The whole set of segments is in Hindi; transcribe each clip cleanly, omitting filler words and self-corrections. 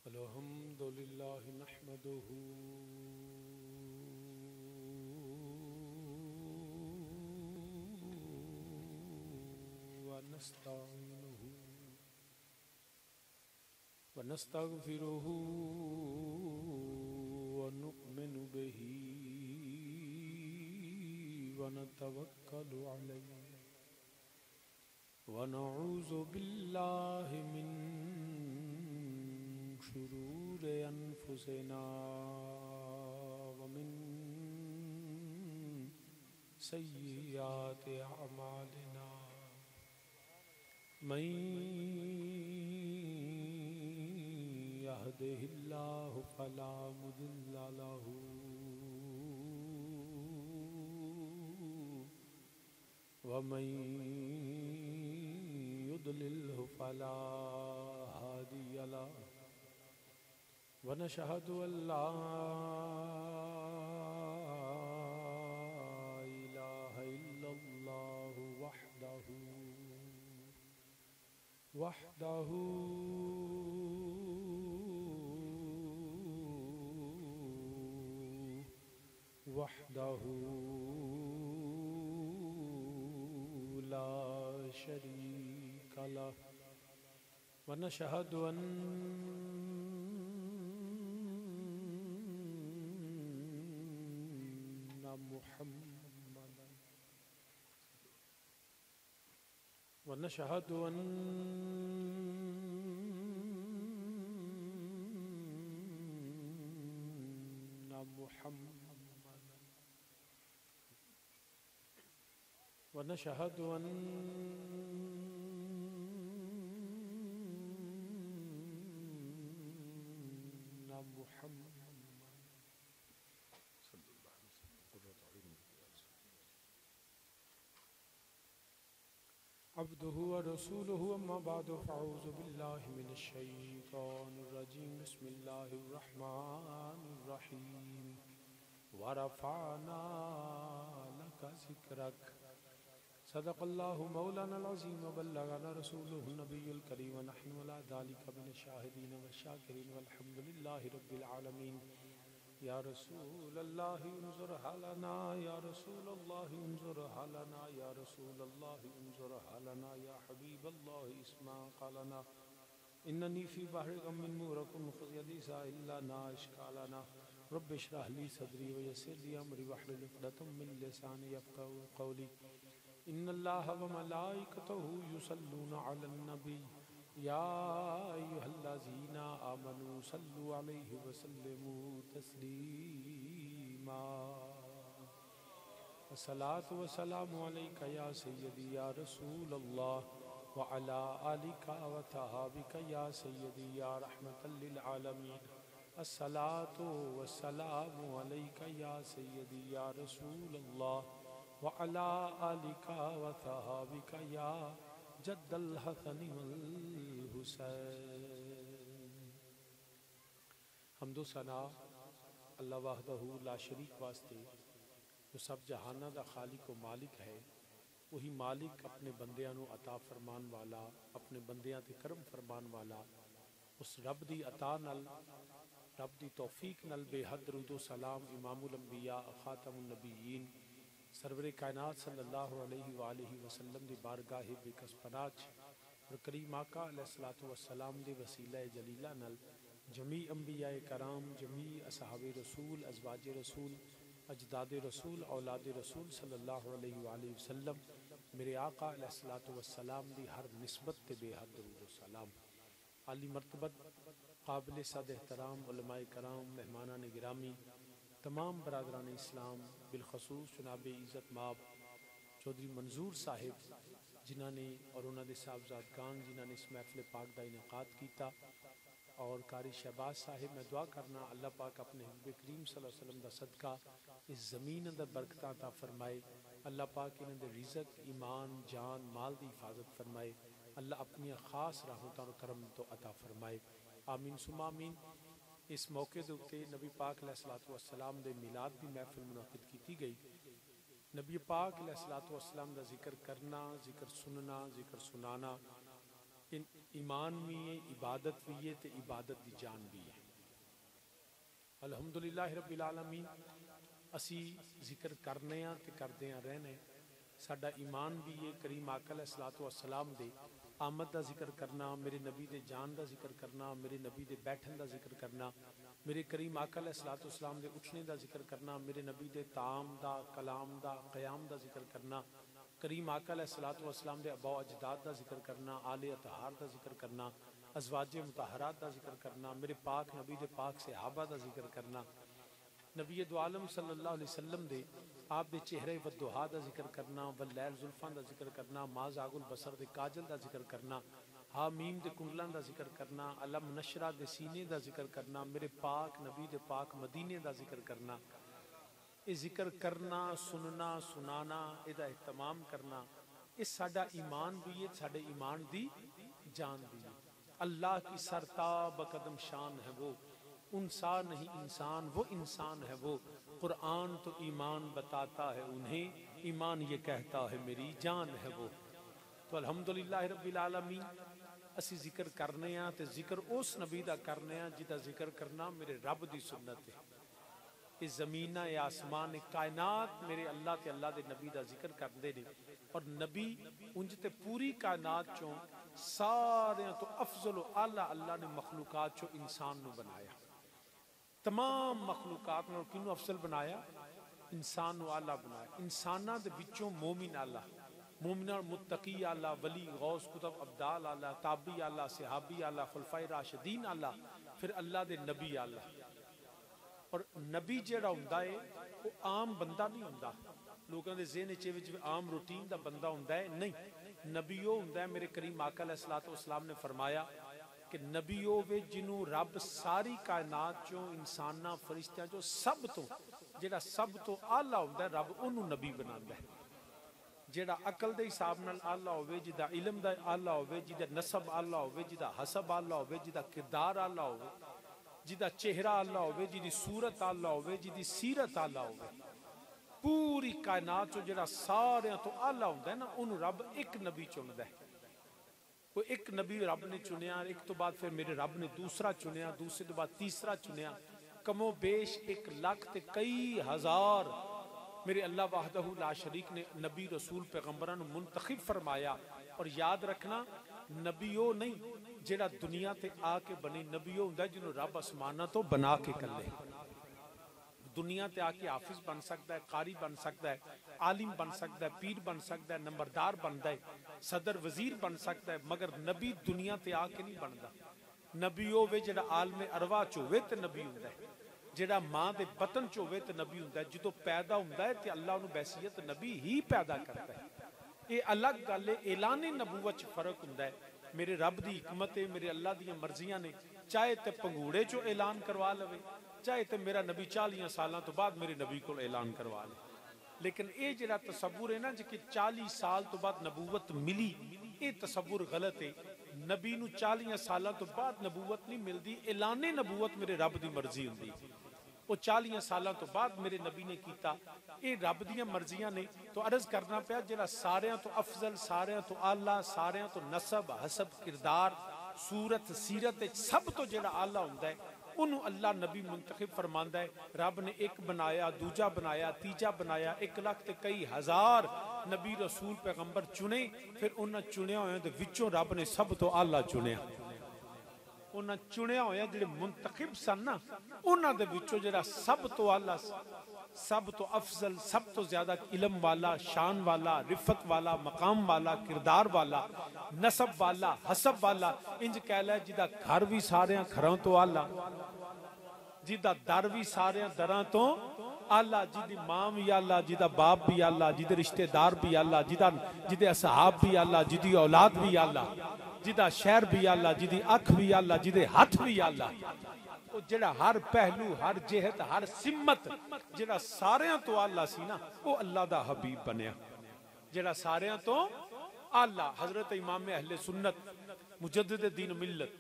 अल्हम्दुलिल्लाहि नहमदुहु व नस्तईनुहु व नस्तगफिरुहु व नु'मिनु बिही व नतवक्कलु अलैहि व नऊज़ु बिल्लाहि मिन शुरूरि अनफुसिना व मिन सय्यिआति अमालिना मन यहदिहिल्लाहु फला मुदिल्ल लहु व मन युद्लिल्हु फला हादिय लहु व नशहदु अल्ला इलाहा इल्लल्लाहु वहदहु ला शरीक लहु व नशहदु अन्ना मुहम्मदन व नशहदु अन्ना मुहम्मदन व नशहदु अन्ना मुहम्मदन अब्दुहु व रसूलुहु अम्मा बादु फ़अऊज़ु बिल्लाहि मिनश शैतानिर रजीम बिस्मिल्लाहिर रहमानिर रहीम व रफ़अना लका ज़िक्रक सदक़ल्लाहु मौलानल अज़ीम व बल्लगना रसूलुहुन नबियुल करीम व नहनु अला ज़ालिका मिनश शाहिदीन व शाकिरीन वल्हम्दुलिल्लाहि रब्बिल आलमीन। या रसूल अल्लाह उन्ज़ुर हालना या रसूल अल्लाह उन्ज़ुर हालना या रसूल अल्लाह उन्ज़ुर हालना या हबीब अल्लाह इस्मा क़ालना इन्ननी फ़ी बहरि ग़म्मिन मुग़रक़ुन ख़ुज़ इल्ला नाशकालना रब्बि इश्रह ली सदरी व यस्सिर ली अमरी वहलुल उक़दतम मिन लिसानी यफ़क़हू क़ौली इन्नल्लाह व मलाइकतहु युसल्लूना अलन नबी या अय्युहल्लज़ीना आमनू सल्लु अलैहि व सल्लिमू तस्लीमा अस्सलातु व सलामु अलैका या सय्यदी या रसूल अल्लाह व अला आलिका व तहाबिका या सय्यदी या रहमतल लिल आलमीन। अस्सलातु व सलामु अलैका या सय्यदी या रसूल अल्लाह व अला आलिका व तहाबिका या जद्दल हसनी वल हुसैन। हम्दो सना अल्लाह वहदहु ला शरीक वास्ते जो सब जहाना दा खालिक व मालिक है। वही मालिक अपने बंदियां नू अता फरमान वाला, अपने बंदियां ते करम फरमान वाला। उस रब दी अता नल, रब दी तौफीक नल बेहद दरूद व सलाम इमामुल अंबिया खातमुन नबीयीन सरवरे कायनात सल्लल्लाहु अलैहि वालिहि वसल्लम दी बारगाह बेकस पनाच और करीम आका अलैहिस्सलातु वस्सलाम दे वसीला जलीला नल जमी अंबिया कराम, जमी असहाबे रसूल, अज़वाज रसूल, अजदाद रसूल, औलाद रसूल सल्लल्लाहु अलैहि वसल्लम मेरे आका अलैहिस्सलातु वस्सलाम दी हर निस्बत ते बेहद दरूद व सलाम। आली मर्तबत काबिल सद एहतराम उलमाए कराम, मेहमानान गिरामी, तमाम बरादरान इस्लाम, बिलखसूस जनाब इज़्ज़त माब चौधरी मंजूर साहिब जिन्होंने और उन्होंने साहबजादगान जिन्होंने इस महफिल पाक का इनेकाद किया, और कारी शहबाज साहिब मैं दुआ करना अल्लाह पाक अपने हबीब करीम सल्लल्लाहु अलैहि वसल्लम का सदका इस ज़मीन अंदर बरकतां अता फरमाए। अल्लाह पाक इन्हों के रिज़क, ईमान, जान, माल की हिफाजत फरमाए। अल्लाह अपनी खास रहमतों और करम तो अता फरमाए। आमीन सुमा आमीन। इस मौके के उत्ते नबी पाक अलैहिस्सलातु वस्सलाम दे मिलाद की महफिल मुनाकिद की गई। नबी पाक अलैहिस्सलातु वस्सलाम का जिक्र करना, जिक्र सुनना, जिक्र सुनाना ईमान भी है, इबादत भी है, तो इबादत की जान भी है। अलहमदुलिल्लाह रब्बिल आलमीन असी जिक्र करने तो करदे रहने। साडा ईमान भी है करीम आका अलैहिस्सलातु वस्सलाम दे आमद का जिक्र करना, मेरे नबी दे जान का जिक्र करना, मेरे नबी दे बैठन का जिक्र करना, मेरे करीम आका अलैहिस्सलातु वस्सलाम दे उठने का जिक्र करना, मेरे नबी दे ताम दा, कलाम दा, क़याम दा जिक्र करना, करीम आका अलैहिस्सलातु वस्सलाम दे अबा अजदाद का जिक्र करना, आले अतहार का जिक्र करना, अज़वाजे मुतहरात का जिक्र करना, मेरे पाक नबी दे पाक सहाबा का जिक्र करना, नबी दो आलम सल्लल्लाहु अलैहि वसल्लम दे आप दे चेहरे वद्दुहा का जिक्र करना, वल्लैल जुल्फां का जिक्र करना, माज़ागुल बसर दे काजल का जिक्र करना, हामीम दे कुंडलां का जिक्र करना, अलम नशरा दे सीने का जिक्र करना, मेरे पाक नबी दे पाक मदीने का जिक्र करना। ये जिक्र करना, सुनना, सुनाना, इहदा एहतमाम करना, ये साडा ईमान भी है, साडे ईमान दी जान भी है। अल्लाह की सरताब कदम शान है वो, उनसा नहीं इंसान वो इंसान है वो, कुरान तो ईमान बताता है उन्हें, ईमान ये कहता है मेरी जान है वो। तो अल्हम्दुलिल्लाह रब्बिल आलमीन असी जिक्र करने तो जिक्र उस नबी का करने जिदा जिक्र करना मेरे रब की सुन्नत है। ये जमीन ये आसमान कायनात मेरे अल्लाह ते अल्लाह दे नबी का जिक्र करते हैं। और नबी उंज ते पूरी कायनात चों सारे तो अफजल आला अल्लाह ने मखलूकात चो इंसान नू बनाया। तमाम मखलूकात ने किनू अफजल बनाया? इंसान नू आला बनाया। इंसाना दे विचों मोमिन आला, मोमिन और मुत्तकी आला, वली गौस कुतुब अब्दाल आला, ताबी आला, सहाबी आला, खुलफाए राशिदीन आला, फिर अल्लाह दे नबी आला। और नबी जिहड़ा हुंदा है वो आम बंदा नहीं हुंदा। लोगों के ज़हन च आम रूटीन का बंदा हुंदा है, नहीं। नबी वो हुंदा है, मेरे करीम आका अलैहिस्सलातु वस्सलाम ने फरमाया कि नबी वो वे जिन्हों रब सारी कायनात चों इंसाना फरिश्तियां चों सब तो जिहड़ा सब तो आला हुंदा है, रब उन्होंने नबी बनांदा है। जिहड़ा अकल के हिसाब नाल आला होवे, जिहदा इलम दा आला होवे, जिहदा नसब आला होवे, जिहदा हसब आला होवे, जिहदा किरदार आला होवे, जिहदा चेहरा आला होवे, जिहदी सूरत आला होवे, जिहदी सीरत आला होवे, पूरी कायनात चो जिहड़ा सारियां तो आला हुंदा है ना, उन्होंने रब एक नबी चुनदा है। वो एक नबी रब ने चुनिया, एक तो बाद फिर मेरे रब ने दूसरा चुनिया, दूसरे तो बाद तीसरा चुनिया। कमो बेश 1 लाख ते कई हजार मेरे अल्लाह वहदहू ला शरीक ने नबी रसूल पैगंबरां नूं मुंतखब फरमाया। और याद रखना नबी वो नहीं जिहड़ा दुनिया ते आके बने, नबी वो हुंदा जिन्हों रब आसमानां तो बना के कल्ले। दुनिया ते आके हाफिज बन सकता है, कारी बन सकता है, आलिम बन सकता है, पीर बन सकता है, नंबरदार बनता है, सदर वजीर बन सकता है, मगर नबी दुनिया ते आके नहीं बनता। नबी वो वे जिहड़ा आलमे अरवा च होवे ते नबी हुंदा है, जिहड़ा मां दे बतन च होवे ते नबी हुंदा है। जदों पैदा हुंदा है ते अल्लाह नूं बैसियत नबी ही पैदा करता है। ये अलग गल है, ऐलाने नबूवत च फर्क हुंदा है। मेरे रब दी हिकमत है, मेरे अल्लाह दियां मर्जियां ने, चाहे ते पंगूड़े चो ऐलान करवा लवे, चाहे तो मेरा नबी 40 सालों तो बाद मेरे नबी को ऐलान करवा ले। लेकिन ये जिहड़ा तसव्वुर है ना कि 40 साल तो बाद नबूवत मिली, ये तसव्वुर गलत है। नबी नूं 40 सालों तो बाद नबूवत नहीं मिलती, ऐलाने नबूवत मेरे रब की मर्जी हुंदी। वो 40 सालों तो बाद मेरे नबी ने किया, ये रब दियां मर्जियां ने। तो अर्ज करना पाया जिहड़ा सारियां तो अफजल, सारियां तो आला, सारियां तो नसब हसब किरदार सूरत सीरत सब तो जिहड़ा आला हुंदा है, उन्होंने अल्लाह नबी मुंतखब फरमांदा है। रब ने एक बनाया, दूजा बनाया, तीजा बनाया, 1 लाख ते कई हजार नबी रसूल पैगंबर चुने। फिर उन्होंने चुनिया होया दे विचों रब ने सब तो आला चुनिया। उन्होंने चुनिया होया जिहड़े मुंतखब सन ना, उन्होंने दे विचों जिहड़ा सब तो आला, सब तो अफजल, सब तो ज्यादा इलम वाला, शान वाला, रिफत वाला, मकाम वाला, किरदार वाला, नसब वाला, हसब वाला, इंज कह लै जिदा घर भी सारे घरों तो आला, जिदा दर भी सारे दरां तो आला, जिदी मां भी आला, जिदा बाप भी आला, जिदे रिश्तेदार भी आला, जिदे असहाब भी आला, जिदी औलाद भी आला, जिदा शहर भी आला, जिदी अख भी आला, जिदे हाथ भी आला। जिहड़ा हर पहलू, हर जेहत, हर सिमत जिहड़ा सारियां तो आला सी ना, वो अल्लाह दा हबीब बनया। जिहड़ा सारियां तो आला हजरत इमाम अहले सुन्नत, मुजद्दिद दीन मिल्लत,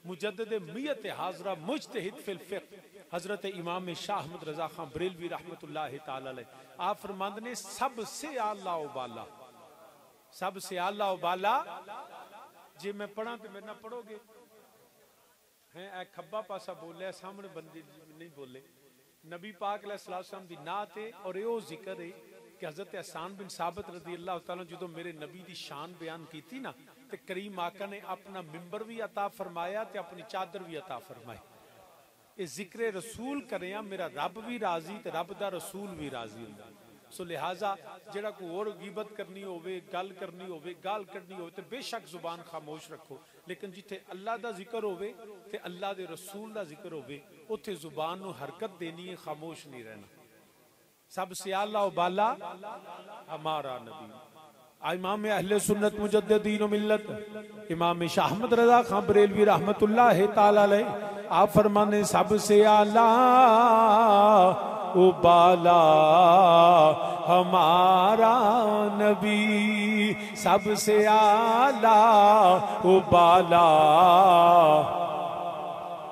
मुजद्दिद मियत हाजरा, मुज्तहिद फिल फिक्र, हजरत इमाम शाह अहमद रजा खान बरेलवी रहमतुल्लाह तआला अलैह, आप फरमाते ने सबसे आला उबाला, सबसे आला उबाला जे मैं पढ़ा तो मेरे ना पढ़ोगे हैं। ए खब्बा पासा बोलिया सामने बंदे नहीं बोले। नबी पाक अलैहिस्सलाम दी नात है और यो जिक्र है कि हज़रत हसन बिन साबित रज़ी अल्लाह तआला जो मेरे नबी दी शान बयान की थी ना, तो करीम आका ने अपना मिंबर भी अता फरमाया ते अपनी चादर भी अता फरमाई। ये जिक्र रसूल करें मेरा रब भी राजी ते रब दा रसूल भी राजी हुंदा। सो लिहाजा जेड़ा कोई और गिबत करनी होवे, गल करनी होवे, गाल करनी होवे, तो बेशक जुबान खामोश रखो, लेकिन जिथे अल्लाह दा जिक्र होवे ते अल्लाह दे रसूल दा जिक्र होवे उथे जुबान नूं हरकत देनी है, खामोश नहीं रहना। सबसे आला व बाला हमारा नबी। इमाम अहले सुन्नत मुजद्दिदीन व मिल्लत इमाम शाह अहमद रज़ा खान बरेलवी रहमतुल्लाह ताला अलैह आप फरमाने सबसे आला ओ बाला हमारा नबी, सबसे आला ओ बाला।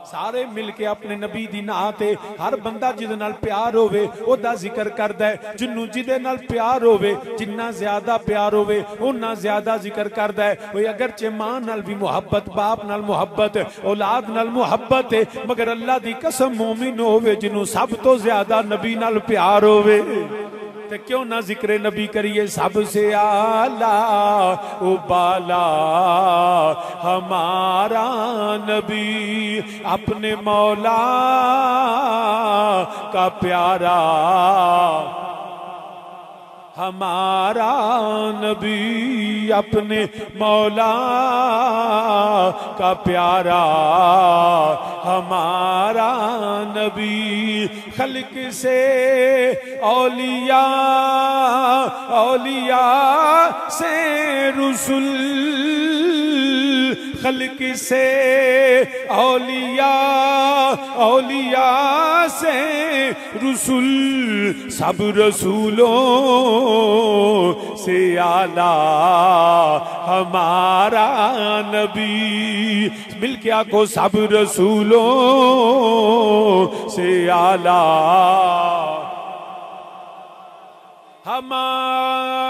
सारे मिलके अपने नबी दी नात है। हर बंदा जिदे नाल प्यार होवे ओदा जिक्र करदा है। जिन्नू जिदे नाल प्यार होवे, जिन्ना ज्यादा प्यार होवे उन्ना ज्यादा जिक्र करदा है। ओए अगरचे मां नाल भी मुहब्बत, बाप नाल मुहब्बत, औलाद नाल मुहब्बत है, मगर अल्लाह दी कसम मोमिन होवे जिन्नू सब तो ज्यादा नबी नाल प्यार होवे ते क्यों ना जिक्र नबी करिए। सबसे आला ओ बाला हमारा नबी, अपने मौला का प्यारा हमारा नबी, अपने मौला का प्यारा हमारा नबी। खल्क से औलिया, औलिया से रुसुल, खल्क से औलिया, औलिया से रुसुल, सब रसूलों से आला हमारा नबी। मिलके आखो सब रसूलों से आला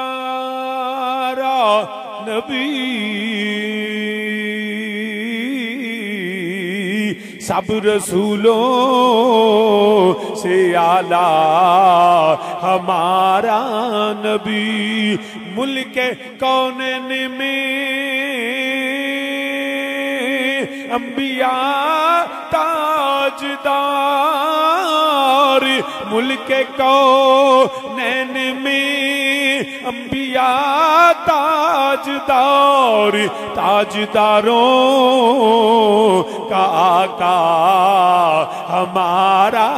हमारा नबी, सब रसूलों से आला हमारा नबी। मुल्के कौनैन में अंबिया ताजदार, मुल्के कौनैन में अंबिया ताजदार, ताजदारों का आका हमारा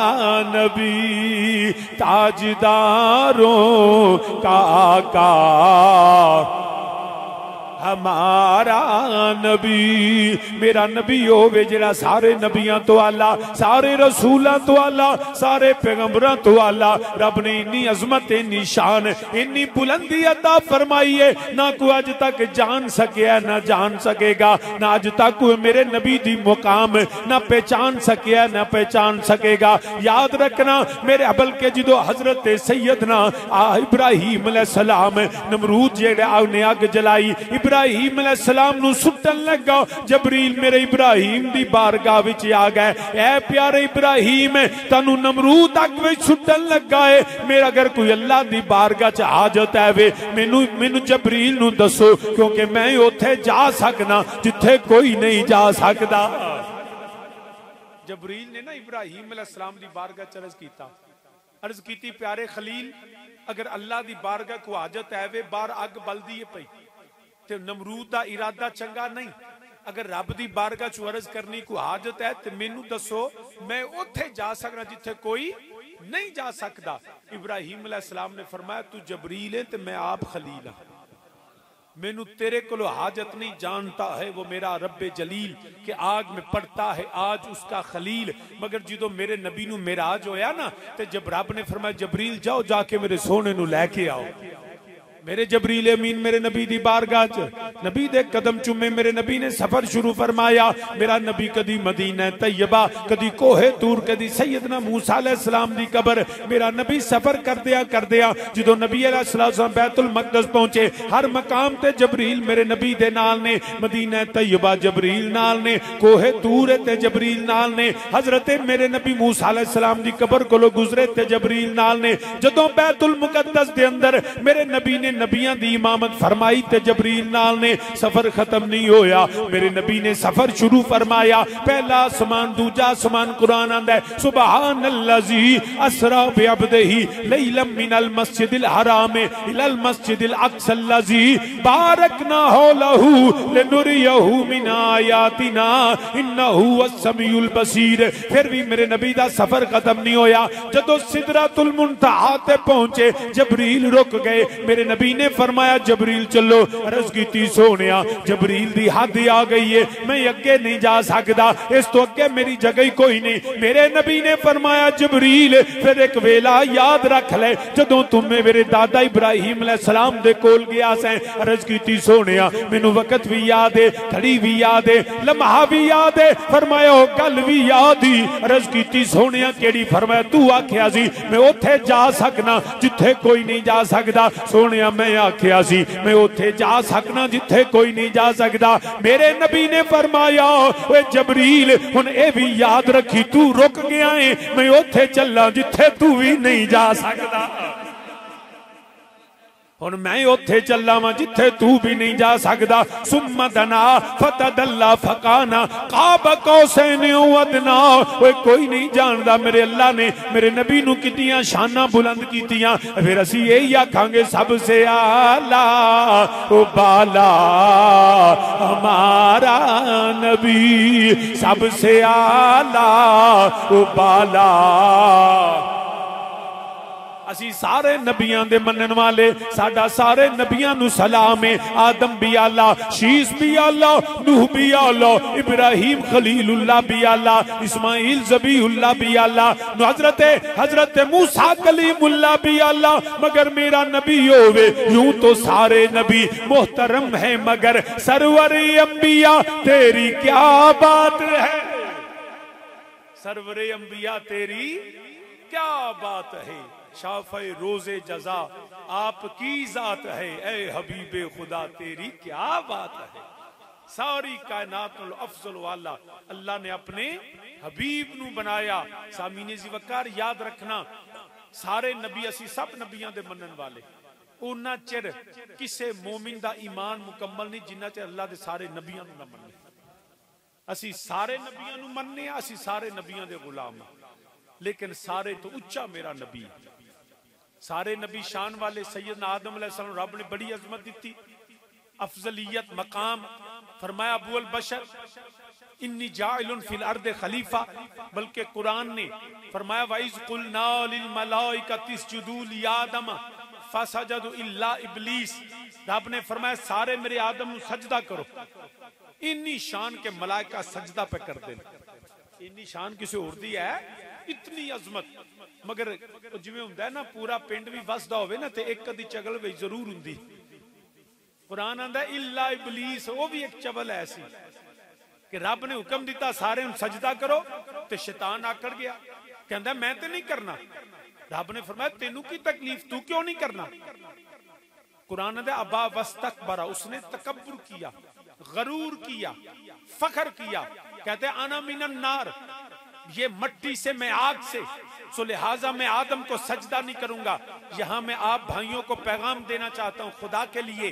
नबी, ताजदारों का आका हमारा नबी। मेरा नबी होवे जेड़ा सारे नबियां तो आला, सारे रसूलां तो आला, सारे पैगंबरां तो आला। रब ने इन्नी अजमत, इन्नी शान, इन्नी बुलंदी अता फरमाई है, ना कोई अज तक जान सकिया ना जान सकेगा, ना अज तक कोई मेरे नबी दी मुकाम ना पहचान सकिया ना पहचान सकेगा। याद रखना मेरे अबल के जो हजरत सैयदना इब्राहीम अलैहिस्सलाम, नमरूद जेड़ा ने अग जलाई, इब्राहीम अलैहिस्सलाम नु सुटन लगा, जबरील मेरे इब्राहीम दी बारगाह विच आ गए। ऐ प्यारे इब्राहीम तनु नमरूद अग विच सुटन लगा है, मेरा अगर कोई अल्लाह दी बारगाह च हाजत है वे मैनू मैनू जबरील नु दसो, क्योंकि मैं उत्थे जा सकना जिथे कोई नहीं जा सकता। जबरील ने ना इब्राहीम अलैहिस्सलाम दी बारगाह च अर्ज कीती, प्यारे खलील अगर अल्लाह दी बारगाह को हाजत है वे बार अग बलदी है पई ते नमरूद दा इरादा चंगा नहीं, अगर रब दी बारगाह च अर्ज करनी को हाजत है तो मैनू दसो, मैं उत्थे जा सकना जिथे कोई नहीं जा सकता। इब्राहीम अलैहिस्सलाम ने फरमाया तू जबरील है तो मैं आप खलील हाँ, मैनू तेरे को हाजत नहीं, जानता है वो मेरा रब्बे जलील के आग में पड़ता है आज उसका खलील। मगर जो मेरे नबी नू मेराज होया ना, तो जब रब ने फरमाया जबरील जाओ जाके मेरे सोने नू लैके आओ, मेरे जबरील अमीन मेरे नबी दी बारगाह च नबी दे कदम चुमे, मेरे नबी ने सफर शुरू फरमाया। मेरा नबी कदी मदीना तैयबा, कदी कोहे तूर, कदी सैयदना मूसा अलैहिस्सलाम दी कबर। मेरा नबी सफर करदिया जो नबी अलैहिस्सलाम बैतुल मकदस पहुंचे, हर मकाम ते जबरील मेरे नबी दे नाल ने, मदीना तैयबा जबरील नाल ने, कोहे तूर ते जबरील नाल ने, हजरत मेरे नबी मूसा अलैहिस्सलाम दी कबर कोलों गुजरे ते जबरील नाल ने। जदों बैतुल मुकद्दस दे अंदर मेरे नबी ने नबियां दी इमामत फरमाई ते जबरील नाल ने। सफर खत्म नहीं होया, मेरे नबी ने सफर शुरू फरमाया। पहला आसमान, दूजा आसमान, कुरान आंदा है सुबहानल्लज़ी असरा बिअब्दिही लैलन मिनल मस्जिदिल हराम इलल मस्जिदिल अक़सल्लज़ी बारकना हौलहू लिनुरियहू मिन आयातिना इन्नहू वस्समीउल बसीर। फिर भी मेरे नबी दा सफर खत्म नहीं होया। जदों सिदरतुल मुंतहा ते पहुंचे जबरील रुक गए। मेरे नबी ने फरमाया जबरील चलो। अर्ज की सोनिया जबरील दी हद आ गई है, मैं अगे नहीं जा सकता, इस तो अगे मेरी जगह ही कोई नहीं। मेरे नबी ने फरमाया जबरील फिर एक वेला याद रख ले जदों तुम मेरे दादा इब्राहिम अलैहिस्सलाम दे कोल गया सैं। अर्ज की सोनिया मैनू वक्त भी याद है, घड़ी भी याद है, लम्हा भी याद है, फरमाया ओ गल भी याद ही। अर्ज की सोनिया केड़ी? फरमाया तू आखिया सी मैं उथे जा सकना जिथे कोई नहीं जा सकता। सोनिया मैं आखिया सी मैं उथे जा सकना जिथे कोई नहीं जा सकता। मेरे नबी ने फरमाया ओए जबरील हुन ए भी याद रखी तू रुक गया है, मैं उथे चला जिथे तू भी नहीं जा सकता। हुन मैं उथे चला वा जिथे तू भी नहीं जा सकता। सुम्मा दना फतदल्ला फकाना काब कौसैन अदना। ओए कोई नहीं जानदा मेरे अल्लाह ने मेरे नबी नू कितनियां शाना बुलंद कीतियां। फिर असी यही आखांगे सबसे आला ओ बाला हमारा नबी, सबसे आला ओ बाला। असी सारे नबियां दे मनन वाले, साडा सारे नबियां नू सलाम है। आदम भी आला, शीस भी आला, नूह भी आला, इब्राहिम खलीलुल्लाह भी आला, इस्माइल ज़बीहुल्लाह भी आला, हजरत मूसा कलीमुल्लाह भी आला। मगर मेरा नबी होवे यूं तो सारे नबी मोहतरम है, मगर सरवरे अंबिया तेरी क्या बात है, सरवरे अंबिया तेरी क्या बात है। शाफ़े रोज़े जज़ा आपकी ज़ात है, ए हबीबे खुदा तेरी क्या बात है। सारी कायनातुल अफज़ल वाला अल्लाह ने अपने हबीब नू बनाया। सामीने ज़िवकार याद रखना सारे नबी असी सब नबियां दे मनन वाले। उन्ना चिर किसे मोमिन दा ईमान मुकम्मल नहीं जिन्ना चिर अल्लाह दे सारे नबियां नू ना मन्ने। असी सारे नबियां नू मन्ने, असी सारे नबियां दे गुलाम, लेकिन सारे तो उच्चा मेरा नबी। सारे नबी शान वाले सैयदना आदम अलैहिस्सलाम रब ने बड़ी अजमत दी, अफजलियत मकाम। फरमाया अबू अल बशर इन्नी जाइलुन फिल अर्द खलीफा। बल्कि कुरान ने फरमाया वाइज कुलना लिल मलाइकति इसजुदू लि आदम फसजदू इल्ला इब्लीस। रब ने फरमाया सारे मेरे आदम नू सजदा करो। इन्नी शान के मलाइका सजदा पे कर दे। इन्नी शान किसी होर दी है, इतनी अजमत। मगर जिवें हुंदा है ना पूरा पिंड भी वसदा होवे ना ते एक अद्धी चगल भी जरूर हुंदी। कुरान आंदा इल्ला इब्लीस, वो भी एक चवल ऐसी कि रब ने हुक्म दिता सारे हुण सजदा करो ते शैतान आकड़ गया, कहंदा मैं ते नहीं करना। रब ने फरमाया तेनू की तकलीफ, तू क्यों नहीं करना। कुरान आंदा अबा वस्तकबरा, उसने तकब्बुर किया, गरूर किया, फखर किया। कहते आना मिनन नार, ये मट्टी से मैं आग से, सो लिहाजा मैं आदम को सजदा नहीं करूंगा। यहां मैं आप भाइयों को पैगाम देना चाहता हूं खुदा के लिए,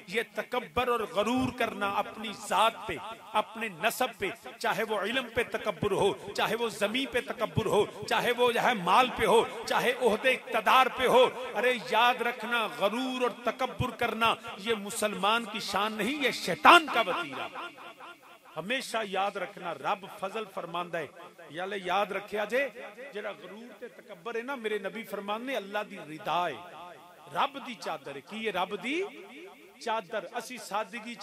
ये तकब्बर और गरूर करना अपनी जात पे, अपने नसब पे, चाहे वो इल्म पे तकब्बुर हो, चाहे वो जमीन पे तकब्बुर हो, चाहे वो माल पे हो, चाहे ओहदे इक्तदार पे हो। अरे याद रखना गरूर और तकब्बुर करना ये मुसलमान की शान नहीं, ये शैतान का वतीरा। हमेशा याद रखना रब फजल फरमांदा है, याले याद रखिया जे जेड़ा गरूर ते तकब्बर है ना, मेरे नबी फरमाने अल्लाह दी रिदा है, रब दी चादर है। की ये रब दी चादर। असी सादगी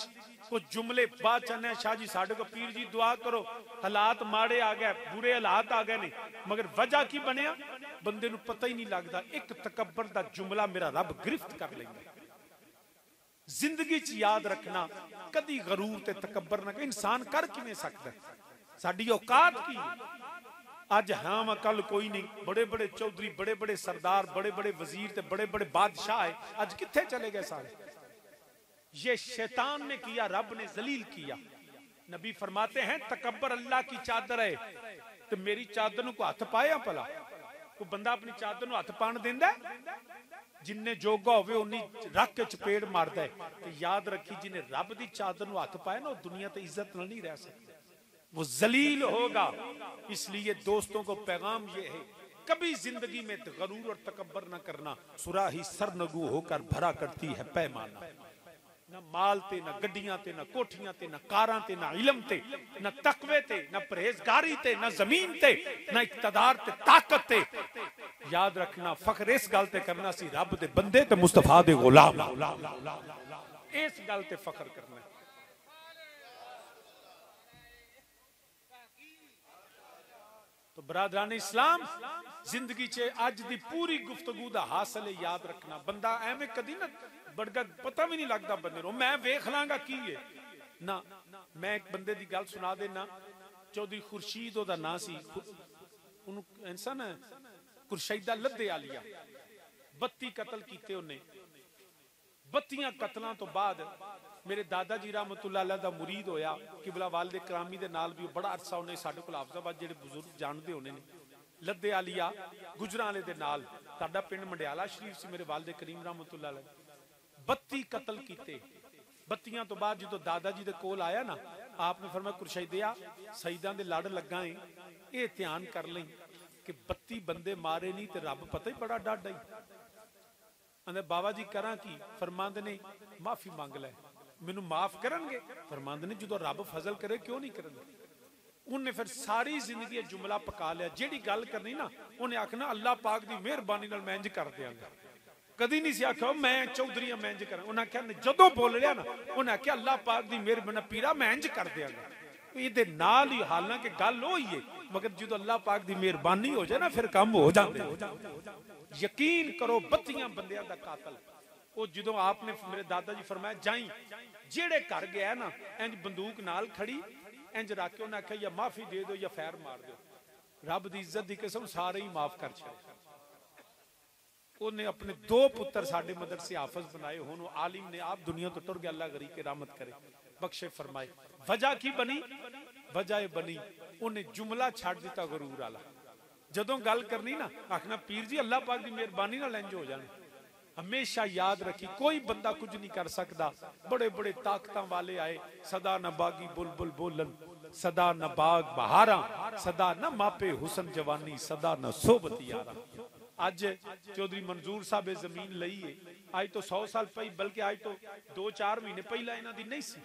कुछ जुमले बात चाहने शाह जी साडे को पीर जी दुआ करो, हालात माड़े आ गए, बुरे हालात आ गए ने, मगर वजह की बनया बंदे नू पता ही नहीं लगता। एक तकब्बर दा जुमला मेरा रब गिरफ्त कर लेंदा। जिंदगी च याद रखना, कदी गरूर ते तकबर ना। इंसान कर किवें सकदा, साडी औकात की। अज हाँ मैं कल कोई नहीं, बड़े बड़े चौधरी, बड़े बड़े सरदार, बड़े बड़े वजीर ते बड़े बड़े बादशाह है, अज किथे चले गए सारे? ये शैतान ने किया, रब ने जलील किया। नबी फरमाते हैं तकब्बर अल्लाह की चादर है, तो मेरी चादर नूं को हथ पाया भला? कोई बंदा अपनी चादर नूं हथ पाण देंदा? जिन्ने जोगा होवे उन्नी रख के चपेड़ मारदा है। तो याद रखी, जिन्हें रब दी चादर नूं हथ पाया ना, वो दुनिया ते इज्जत नाल नहीं रह सकता, वो जलील होगा। इसलिए दोस्तों को पैगाम ये है, कभी जिंदगी में गरूर और तकब्बर ना करना। सुराही सरनगू होकर भरा करती है पैमाना। ना माल ते, ना गड्डियां ते, ना कोठियां ते, ना कारां ते, ना इलम ते, ना तकवे ते, ना परहेजगारी ते, ना जमीन ते, ना इक्तदार ते, ताकत ते। याद रखना, फख्र इस गल ते करना सी रब दे बंदे ते मुस्तफा दे गुलाम, इस गल ते फख्र करना। तो बरादरान इस्लाम, जिंदगी च अज दी पूरी गुफ्तगू दा हासिल है याद रखना। बंदा एवें कदी ना बड़गा, पता भी नहीं लगता बंदे नूं, मैं वेख लांगा की है ना। मैं एक बंदे दी गल सुना देना। चौधरी खुर्शीद ओदा नां सी, उन्होंने इंसान कुरशैदा लद्दे आलिया, 32 कतल कीते उन्हें। 32 कतलों तो बाद मेरे दादा जी रहमतुल्लाह अलैह दा मुरीद होया, किबला वालिद करामी दे नाल भी बड़ा अरसा उन्हें साडे कोल हाफिजाबाद जेडे बुजुर्ग जानते होने ने, लद्दे आलिया गुजराले दे नाल, साडा पिंड मंडियाला शरीफ सी, मेरे वालिद करीम रहमतुल्लाह अलैह। 32 कतल कीते। 32 तो बाद जो दादा जी दे कोल आया ना, आपने फरमाया कुरशैदिया शहीदां दे लड़ लगा है, ये ध्यान कर लें कि 32 बंदे मारे नहीं तो रब पता ही बड़ा डाडा ही। आंदे बाबा जी करा की? फरमांदे ने माफी मांग लै, मैनू माफ करनगे? फरमांदे ने जो रब फजल करे क्यों नहीं करनगे? उन्हें फिर सारी जिंदगी जुमला पका लिया, जेड़ी गल करनी ना उन्हें आखना अल्लाह पाक दी मेहरबानी नाल मैं इंज कर दियांगा। कदी नहीं आख्या मैं चौधरी मैं इंज करा, उन्हें आख्या जदों बोल लिया ना, उन्हें आख्या अल्लाह पाक दी मेहरबानी पीरा मैं इंज कर दियांगा। ये नाल ही हालांकि गल हो ही है, मगर जो अल्लाह पाक दी मेहरबानी हो जाए ना फिर काम हो जाते। यकीन करो 32 बंदियां दा कातल, वो जो आपने मेरे दादा जी फरमाया जाई जेड़े घर गया ना, इंज बंदूक नाल खड़ी इंज रख के उन्हें आख्या या माफी दे दो या फैर मार दो, रब दी इज्जत दी कसम सारे ही माफ कर छड़े। उन्हें अपने 2 पुत्र साडे मदरसे हाफिज बनाए, हुण आलिम ने, आप दुनिया तो टुर गया, अल्लाह गरीब के रहमत करे, बख्शे फरमाए। वजह की बनी? वजह बनी उन्हें जुमला छड़ दिता गरूर वाला। जदों गल करनी ना आखना पीर जी अल्लाह पाक दी मेहरबानी नाल इंज हो जाने। हमेशा याद रखी कोई बंदा कुछ नहीं कर सकता। बड़े बड़े ताकतां वाले आए, सदा न बागी बुलबुल बोलन, सदा न बाग बहारा, सदा न मापे हुसन जवानी, सदा न सोबत यारा। अज चौधरी मंजूर साहब जमीन लई है, आज तो 100 साल पई, बल्कि आज तो 2-4 महीने पहला इन्हां दी नहीं सी,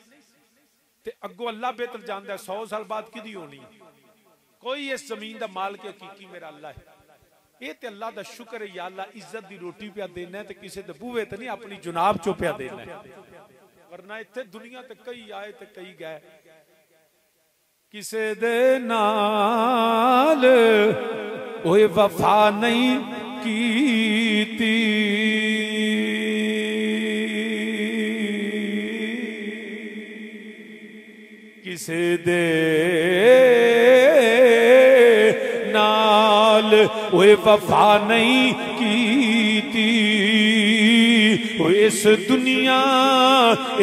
ते अगों अल्लाह बेहतर जानदा है 100 साल बाद किदी होनी है। कोई इस जमीन दा मालिक हकीकी मेरा अल्लाह है। ये ते अल्लाह दा शुक्र है, या अल्लाह इज्जत दी रोटी पिया देना है, ते किसी दे बूहे ते नहीं अपनी जुनाब चो पिया देना है। वरना इत्थे दुनिया ते कई आए ते कई गए, किसे दे नाल ओए वफा नहीं कीती, किसे दे नाल ओए वफा नहीं कीती।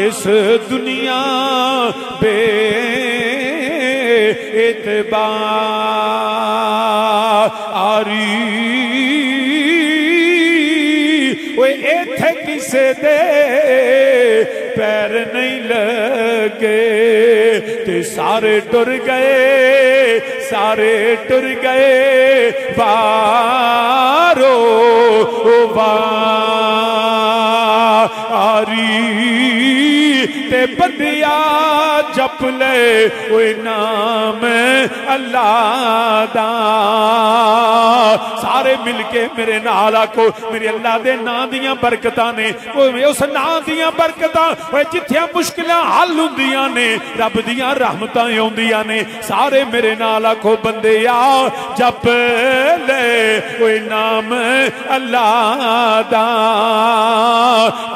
इस दुनिया बे एतबारी, ओए इत्थे किसे दे पैर नहीं लगे, ते सारे टुर गए वारो वारी। ते बंदिया जब जप ले ओए नाम अल्लाह दा। सारे मिलके मेरे नाल आखो मेरे अल्लाह दे नां दियां बरकतां ने, उस नां दियां बरकतां जिथे मुश्किलां हल हुंदियां ने रब दियां रहमतां आउंदियां ने। सारे मेरे नाल आखो बंदे आ जप ले ओए नाम अल्लाह दा,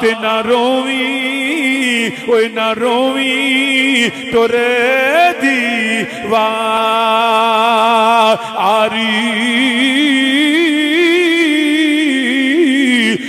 ते ना रोवी ओए ना रोवी तुरे दीवारी।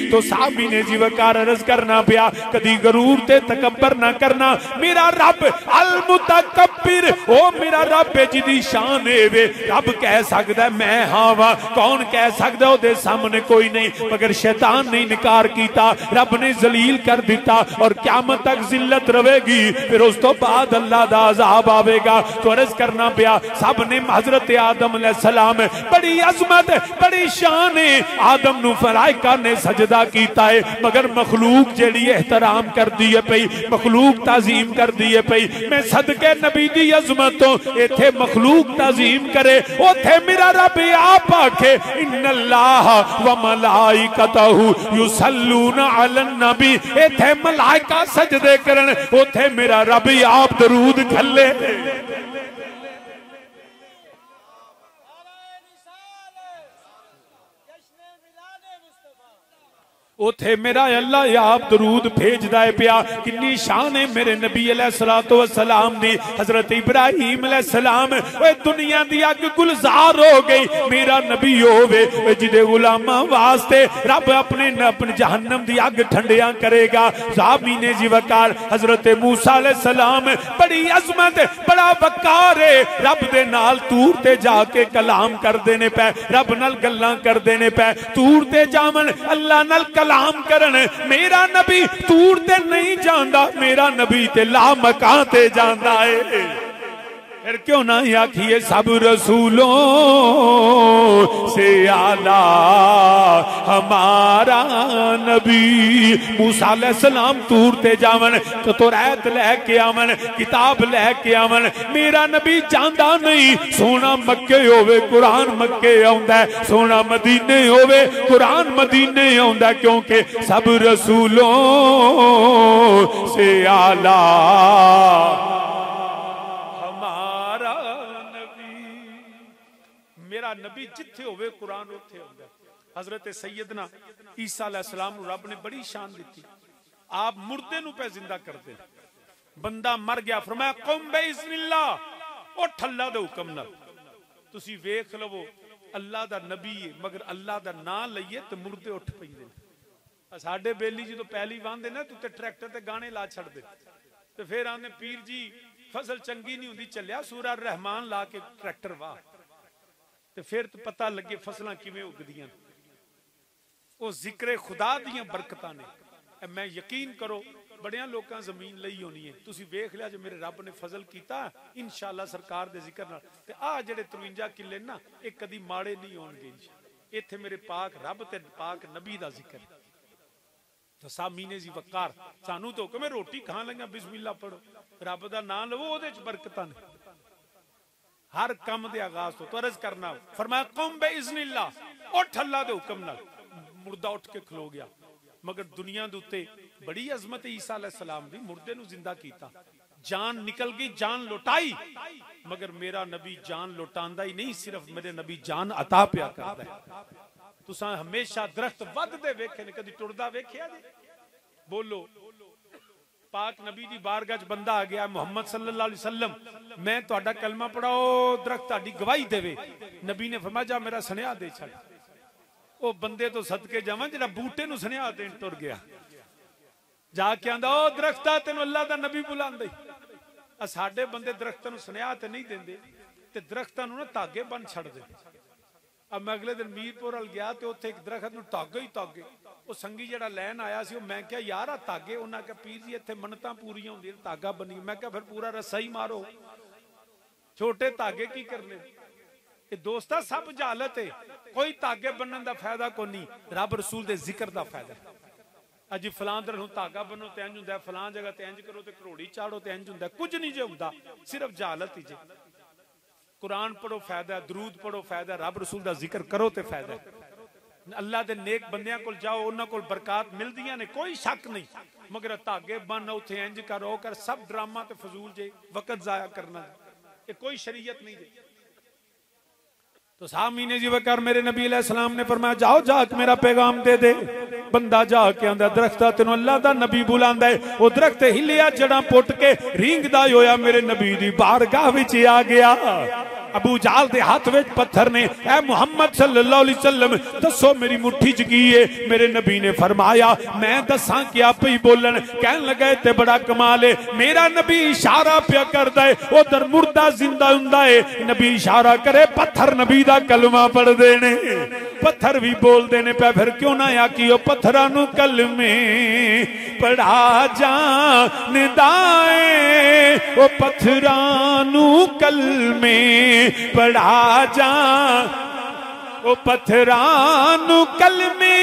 तो साहबी ने जी वकार अर्ज करना पिया कदी गरूर ते तकब्बर ना करना। मेरा रब अल मुतकब्बिर ओ मेरा रब है जिदी शान है वे। रब कह सकदा मैं हां वा, कौन कह सकदा ओदे सामने कोई नहीं। मगर शैतान ने इनकार किया, रब ने जलील कर दिता और क़यामत तक जिल्लत रहेगी। फिर उस तो बाद अल्लाह दा अज़ाब आवेगा। तो अर्ज करना पिया सब ने हजरत आदम अलैहिस्सलाम बड़ी अजमत बड़ी शान है, आदम नु फलाइका ने सजदा कीता है, मगर मखलूक जेड़ी एहतराम कर दी है पई, मखलूक ताजीम कर दी है पई। मैं सदके नबी दी अजमत तो इथे मखलूक ताजीम करे, उथे मेरा रब आप आखे इन्नल्लाह व मलाइकतहु युसल्लूना अलन नबी। इथे मलाइका सजदे करन, उथे मेरा रब आप दरूद खले। उथे मेरा अल्लाह आप दरूद भेजदा है पिया। किन्नी शान है मेरे नबी अलैहिस्सलातु वस्सलाम दी। हजरत इब्राहीम अलैहिस्सलाम ओए दुनिया दी अग गुलजार हो गई, मेरा नबी होवे जिदे गुलामां वास्ते रब अपने जहन्नम दी अग ठंडिया करेगा। साहबी ने जी वकार हजरत मूसा अलैहिस्सलाम बड़ी अजमत बड़ा वकार है, रब दे नाल तूर ते जाके कलाम करदे ने पै, रब नाल गल्लां करदे ने पै। तूर ते जावन अल्लाह नाल कलाम करन, मेरा नबी तूर ते नहीं जांदा, मेरा नबी ते ला मकां ते जांदा है। फिर क्यों ना आखिए सब रसूलों से आला हमारा नबी। मूसा अलैहिस्सलाम तूर ते जावन तो तौरात लैके आवन, किताब लैके आवन, मेरा नबी जांदा नहीं। सोना मक्के होवे कुरान मक्के आउंदा है, सोना मदीने होवे कुरान मदीने आउंदा, क्योंकि सब रसूलों से आला मेरा नबी जिथे होवे कुरान उथे होंदा। हजरत सैयदना ईसा अलैहिस्सलाम नूं रब ने बड़ी शान दी, आप मुर्दे नूं पे जिंदा करते। बंदा मर गया फरमाया कुम बिइज़्निल्लाह, उठ अल्लाह दे हुक्म नाल। तुसी वेख लवो अल्लाह दा नबी है, मगर अल्लाह दा नाम लईए तो मुर्दे उठ पैंदे। साडे बेली जी तो पहली वांदे ना तू ते ट्रैक्टर ते गाने ला छड़दे, ते फिर आंदे पीर जी फसल चंगी नहीं हुंदी, चलिया सूरा रहमान ला के ट्रैक्टर वाह, ते फिर तो पता लगे फसलां किवें उगदियां। वो जिक्र खुदा दियां बरकतां ने। मैं यकीन करो बड़ियां लोकां जमीन लई होनी है, तुसी वेख लिया जो मेरे रब ने फजल कीता इंशाअल्लाह सरकार दे जिक्र नाल। ते आ जेड़े 53 किले ना ये कदी माड़े नहीं होणगे। इत्थे मेरे पाक रब ते पाक नबी दा जिक्र। तो सामीने जी वकार सानू तो हुक्म है रोटी खान लगा बिस्मिल्लाह पढ़ो, रब दा नाम लवो, ओदे च बरकतां ने। हर कम दे आगाज तो अर्ज करना फरमाया कुम बिइज़्निल्लाह, उठ अल्लाह दे हुक्म नाल। मुर्दा उठ के खलो गया। मगर दुनिया दे उत्ते बड़ी अजमत ईसा अलैहिस्सलाम दी, मुर्दे नूं जिंदा कीता, जान निकल गई, जान लौटाई। मगर मेरा नबी जान लौटांदा ही नहीं, सिर्फ मेरे नबी जान अता पिया करदा है। तुसां हमेशा दरख्त वधदे वेखे ने, कदी टुरदा वेखिया जी? बोलो। पाक नबी दी बारगाह च बंदा आ गया मुहम्मद सल्लल्लाहु अलैहि वसल्लम, मैं तुहाडा कलमा पढ़ाओ दरख्त तुहाडी गवाही देवे। नबी ने फरमाया जा मेरा सनेहा दे छड़। ओ बंदे तो सदके जावां जेड़ा बूटे नूं सनेहा देन टुर गया, जाके आंदा ओ दरख्ता तैनूं अल्लाह दा नबी बुलांदे। साडे बंदे दरख्तां नूं सनेहा ते नहीं देंदे, ते दरख्तां नूं ना धागे बन छड़दे। अब मैं अगले दिन मीरपुर अल गया तो उत्थे एक दरख्त नूं धागे ही धागे, वो संगी जड़ा लैन आया सी, मैं क्या यार आ धागे, उन्हें कहा पीर जी इत्थे मन्नतां पूरियां होंदियां, धागा बनी। मैं क्या फिर पूरा रस्सा ही मारो, छोटे धागे की करने। ये दोस्ता सब जहालत है, कोई धागे बनने का फायदा को नहीं, रब रसूल दे जिक्र का फायदा। अज फलां दर धागा बनो तो इंज हुंदा, फलां जगह तो इंज करो तो घरोड़ी चाड़ो तो इंज हुंदा, कुछ नहीं जो हुंदा, सिर्फ जहालत ही जे। कुरान पढ़ो फायदा, दरूद पढ़ो फायदा, रब रसूल दा जिक्र करो तो फायदा। अल्लाह दे नेक बंदियां कोल जाओ, उन्हां कोल बरकत मिलदियां ने, कोई शक नहीं। मगर धागे बन उत्थे इंज कर ओ कर, सब ड्रामा ते फजूल जे, वक्त जाया करना, ये कोई शरीयत नहीं जे। तो 6 महीने जी वकार मेरे नबी अलैहिस्सलाम ने फरमाया जाओ जाके मेरा पैगाम दे दे। बंदा जाके आंदा दरख्त तेन अल्लाह दा नबी बुलांदा है, वो दरख्त हिलिया जड़ा पुट के रींगदा होया मेरे नबी दी बारगाह विच आ गया। अबू जाल दे हाथ विच पत्थर ने, ऐ मुहम्मद सल्लल्लाहु अलैहि वसल्लम दसो मेरी मुट्ठी च की है। मेरे नबी ने फरमाया मैं दसा क्या पई बोलन। कहन लगा ते बड़ा कमाल है, मेरा नबी इशारा पिया करदा है, उधर मुर्दा जिंदा हुंदा है, नबी इशारा करे पत्थर नबी दा कलमा पढ़ देने, पत्थर भी बोल देने पे। फिर क्यों ना आखी ओ पत्थरां नू कलमे पढ़ा जानदा है, ओ पत्थरां नू कलमे पढ़ा जा, ओ पत्थरां नू कलमे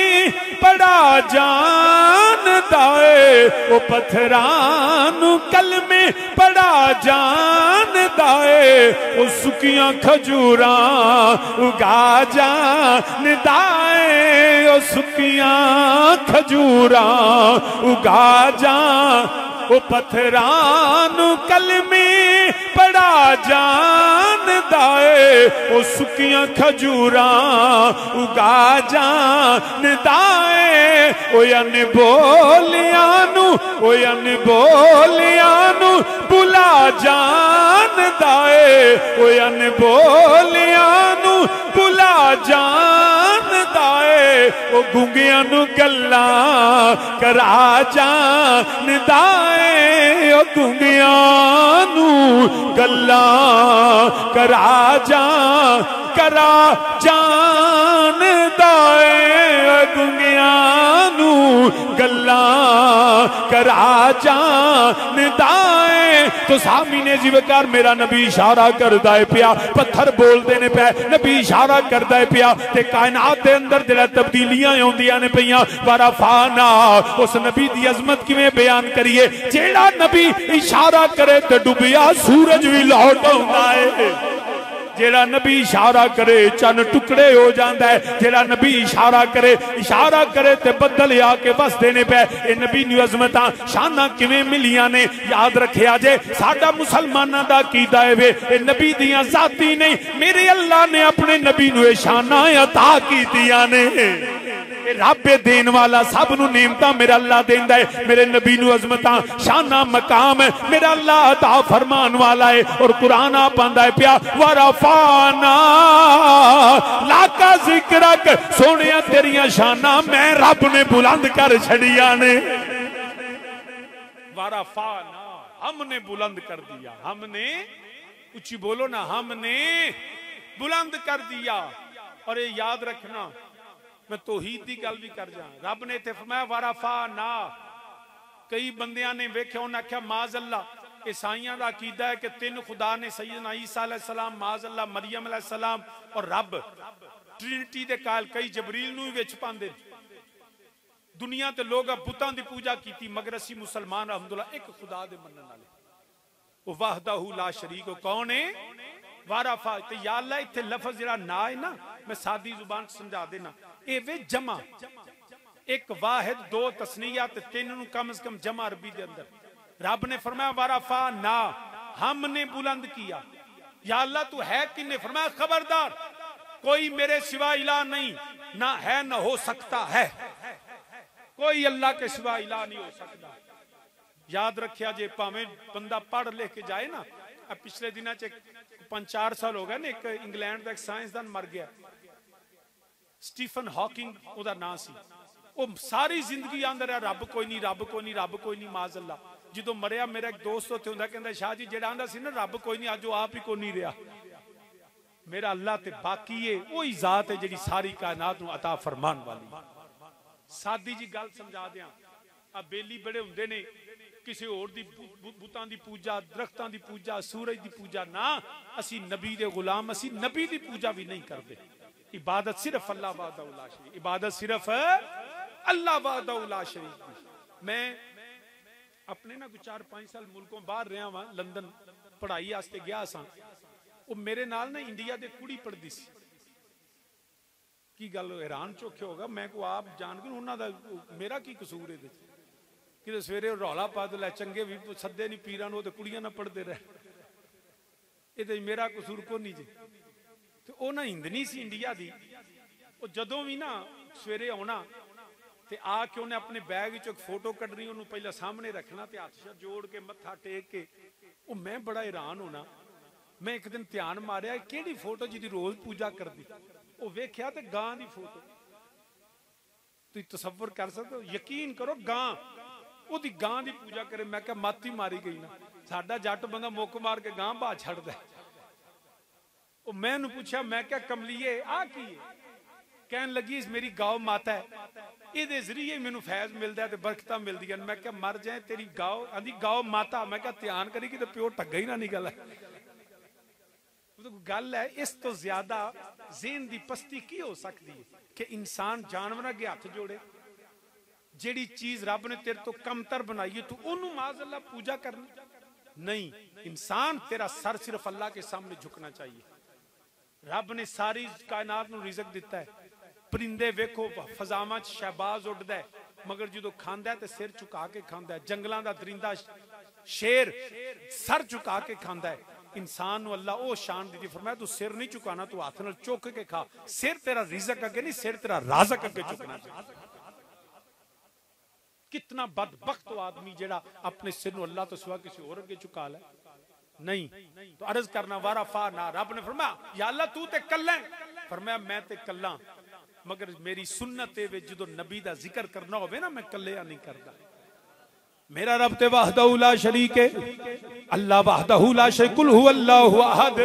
पढ़ा जानदा है, ओ पत्थरां नू कलमे पढ़ा जानदा है, ओ सुकियां खजूरां उगा जानदा है, ओ सुकियां खजूरां उगा जा, ओ पत्थरां नू कलमे पढ़ा जानदा है, ओ सुकियां खजूरां उगा जानदा है, ओ अनबोलियां नू, ओ अनबोलियां नू बुला जानदा है, ओ अनबोलियां नू बुला जानदा है, ओ गुंगियां नू गल्लां करा जानदा है, ओ गुंगियां नू गल्लां करा जानदा है, गुंगियां नू गल्लां करा जानदा है। तो सामी ने जिवेकार मेरा नबी इशारा करदा है पिया, पत्थर बोलदे ने पे, नबी इशारा करदा है पिया, ते कायनात दे अंदर जिहड़ा तब्दीलियां आउंदियां ने पईयां वरफाना, उस नबी दी अजमत किवें बयान करिए। जेड़ा नबी इशारा करे ते डुबिया सूरज भी लौट आउंदा है, जेड़ा नबी इशारा करे चन टुकड़े हो जाता है, जेड़ा नबी इशारा करे ते बदल आके वसदे ने पे। ये नबी नु अजमतां शाना किवें मिलियां ने, याद रखिया जे साडा मुसलमानां दा कीदा है वे ये नबी दियां जाती नहीं, मेरे अल्लाह ने अपने नबी नु शाना अता कीतियां ने। रब देन वाला, सब नु नेमतां मेरा अल्लाह देंदा है, मेरे नबी नु अजमतां शाना मकाम है मेरा अल्लाह अता फरमान वाला है। और कुरान आप आंदा है पिया वरफाना लाका जिक्रक, सोनिया तेरियां शाना मैं रब ने बुलंद कर छड़िया ने। वरफाना हमने बुलंद कर दिया, हमने, ऊंची बोलो ना, हमने बुलंद कर दिया। और ये याद रखना, मैं तौहीद की गल भी कर जा, रब ने इत्थे फरमाया वरफाना। कई बंदियां ने वेख्या, उन्हें आख्या माज अल्लाह ईसाइयां दा अकीदा है कि 3 खुदा ने, सैयदना ईसा अलैहिस्सलाम, माज अल्लाह मरियम अलैहिस्सलाम और रब, ट्रिनिटी दे काल कई जबरील नूं विच पांदे। दुनिया ते लोग बुतां दी पूजा कीती, मगर असी मुसलमान अलहमदुलिल्लाह एक खुदा दे मनन वाले, वो वाहदहू ला शरीक। कौन है? वारफा। ते या अल्लाह इत्थे लफ्ज जिहड़ा ना है ना, मैं सादी जुबान समझा देना, ए वे जमा, एक वाहिद, 2 तस्निया ते 3 नूं कम से कम जमा अरबी दे अंदर। रब ने फरमाया वरफा ना, हमने बुलंद किया। या अल्लाह तू है किन्ने? फरमाया खबरदार कोई मेरे सिवा इलाह नहीं, ना है ना हो सकता है, कोई अल्लाह के सिवा इलाह नहीं हो सकता। याद रखिया जे, भावें बंदा पढ़ लिख के जाए ना, पिछले दिनों 5-4 साल हो गए ना, एक इंग्लैंड का एक साइंसदान मर गया, स्टीफन हॉकिंग ओदा नाम सी। वो सारी जिंदगी आंदा रहा रब कोई नहीं, रब कोई नहीं, रब कोई नहीं, माज अल्लाह। जो मरिया मेरा एक दोस्त उत्थे हुंदा, कहंदा शाह जी जेड़ा आंदा सी ना रब कोई नहीं, अज वो आप ही कोई नहीं रहा। मेरा अल्लाह ते बाकी है, वही जात है जिहड़ी सारी कायनात नूं अता फरमान वाली। सादी जी गल समझा दियां, आ बेली बड़े हुंदे ने किसी होर दी बुतां दी पूजा, दरख्तां दी पूजा, सूरज दी पूजा ना, असी नबी दे गुलाम, असी नबी दी पूजा भी नहीं करते। इबादत सिर्फ अल्लाह वाहदहू ला शरीक, इबादत सिर्फ अल्लाह वहदहू ला शरीक। मैं अपने ना 4-5 साल मुल्कों बाहर रहा वा, लंदन पढ़ाई वास्ते गया सा। वो मेरे नाल ना इंडिया दे कुड़ी पढ़दी सी। की गल हैरान चौखे होगा, मैं को आप जान के उन्हां दा मेरा की कसूर है? कि सवेरे रौला पा दो, लै चंगे भी सदे नहीं पीरां नूं, कुड़ियां ना पढ़ते रहे, ये मेरा कसूर को नहीं जी। तो वह ना हिंदनी सी इंडिया दी। वो जदों भी ना सवेरे आना ते आके उन्हें अपने बैग चो एक फोटो कढ़नी, उन्होंने पहले सामने रखना ते हाथ शाथ जोड़ के मत्था टेक के। वो मैं बड़ा हैरान होना। मैं एक दिन ध्यान मारिया केड़ी फोटो जिहदी रोज पूजा करदी, वो वेख्या ते गां दी फोटो। तुसीं तसव्वुर कर सकते हो? यकीन करो गां, ओदी गां दी पूजा करे। मैं क्या मत ही मारी गई ना। साडा जट बंदा मुक मार के गां बहा छड्डदा। मैं पूछा, मैं क्या कमलीए आ की है? कहन लगी मेरी गाओ माता है, ये जरिए मैनू फैज मिलता है, बरकत मिलती है। मैं क्या मर जाए तेरी गाओ? आंदी गाओ माता। मैं क्या ध्यान करी कि प्यो ढग्गा ही ना निकल है। गल है इस तो ज्यादा ज़हन दी पस्ती की हो सकती है कि इंसान जानवर के हाथ जोड़े। जेड़ी चीज रब ने तेरे तो कमतर बनाई है तू ओनू माज़अल्लाह पूजा करनी नहीं। इंसान तेरा सर सिर्फ अल्लाह के सामने झुकना चाहिए। रब ने सारी कायनात नू रिज़क दिता है। परिंदे वेखो फजावां च शहबाज उड़दा है, मगर जो खांदा है तो सिर झुका के खांदा है। जंगलों का दरिंदा शेर सर झुका के खांदा है। इंसान नू अल्लाह ओ शान दी फरमाया तू सिर नहीं झुकाना, तू हाथ नाल चुक के खा। सिर तेरा रिज़क अगे नहीं, सिर तेरा राज़क अगे झुकना चाहिए। कितना बदबख्त हो आदमी जेड़ा अपने सिर नू अल्लाह तो सिवा किसी और अगे झुका ले। नहीं तो अर्ज करना वारा फा ना। रब ने फरमाया या अल्लाह तू ते कल्ला है। फरमाया मैं ते कल्ला, मगर मेरी सुन्नत है जो नबी दा जिक्र करना होवे ना मैं कल्ले नहीं करदा। मेरा रब ते वहदहू ला शरीक है। अल्लाह वहदहू ला शरीक कुल हुवल्लाहु अहद।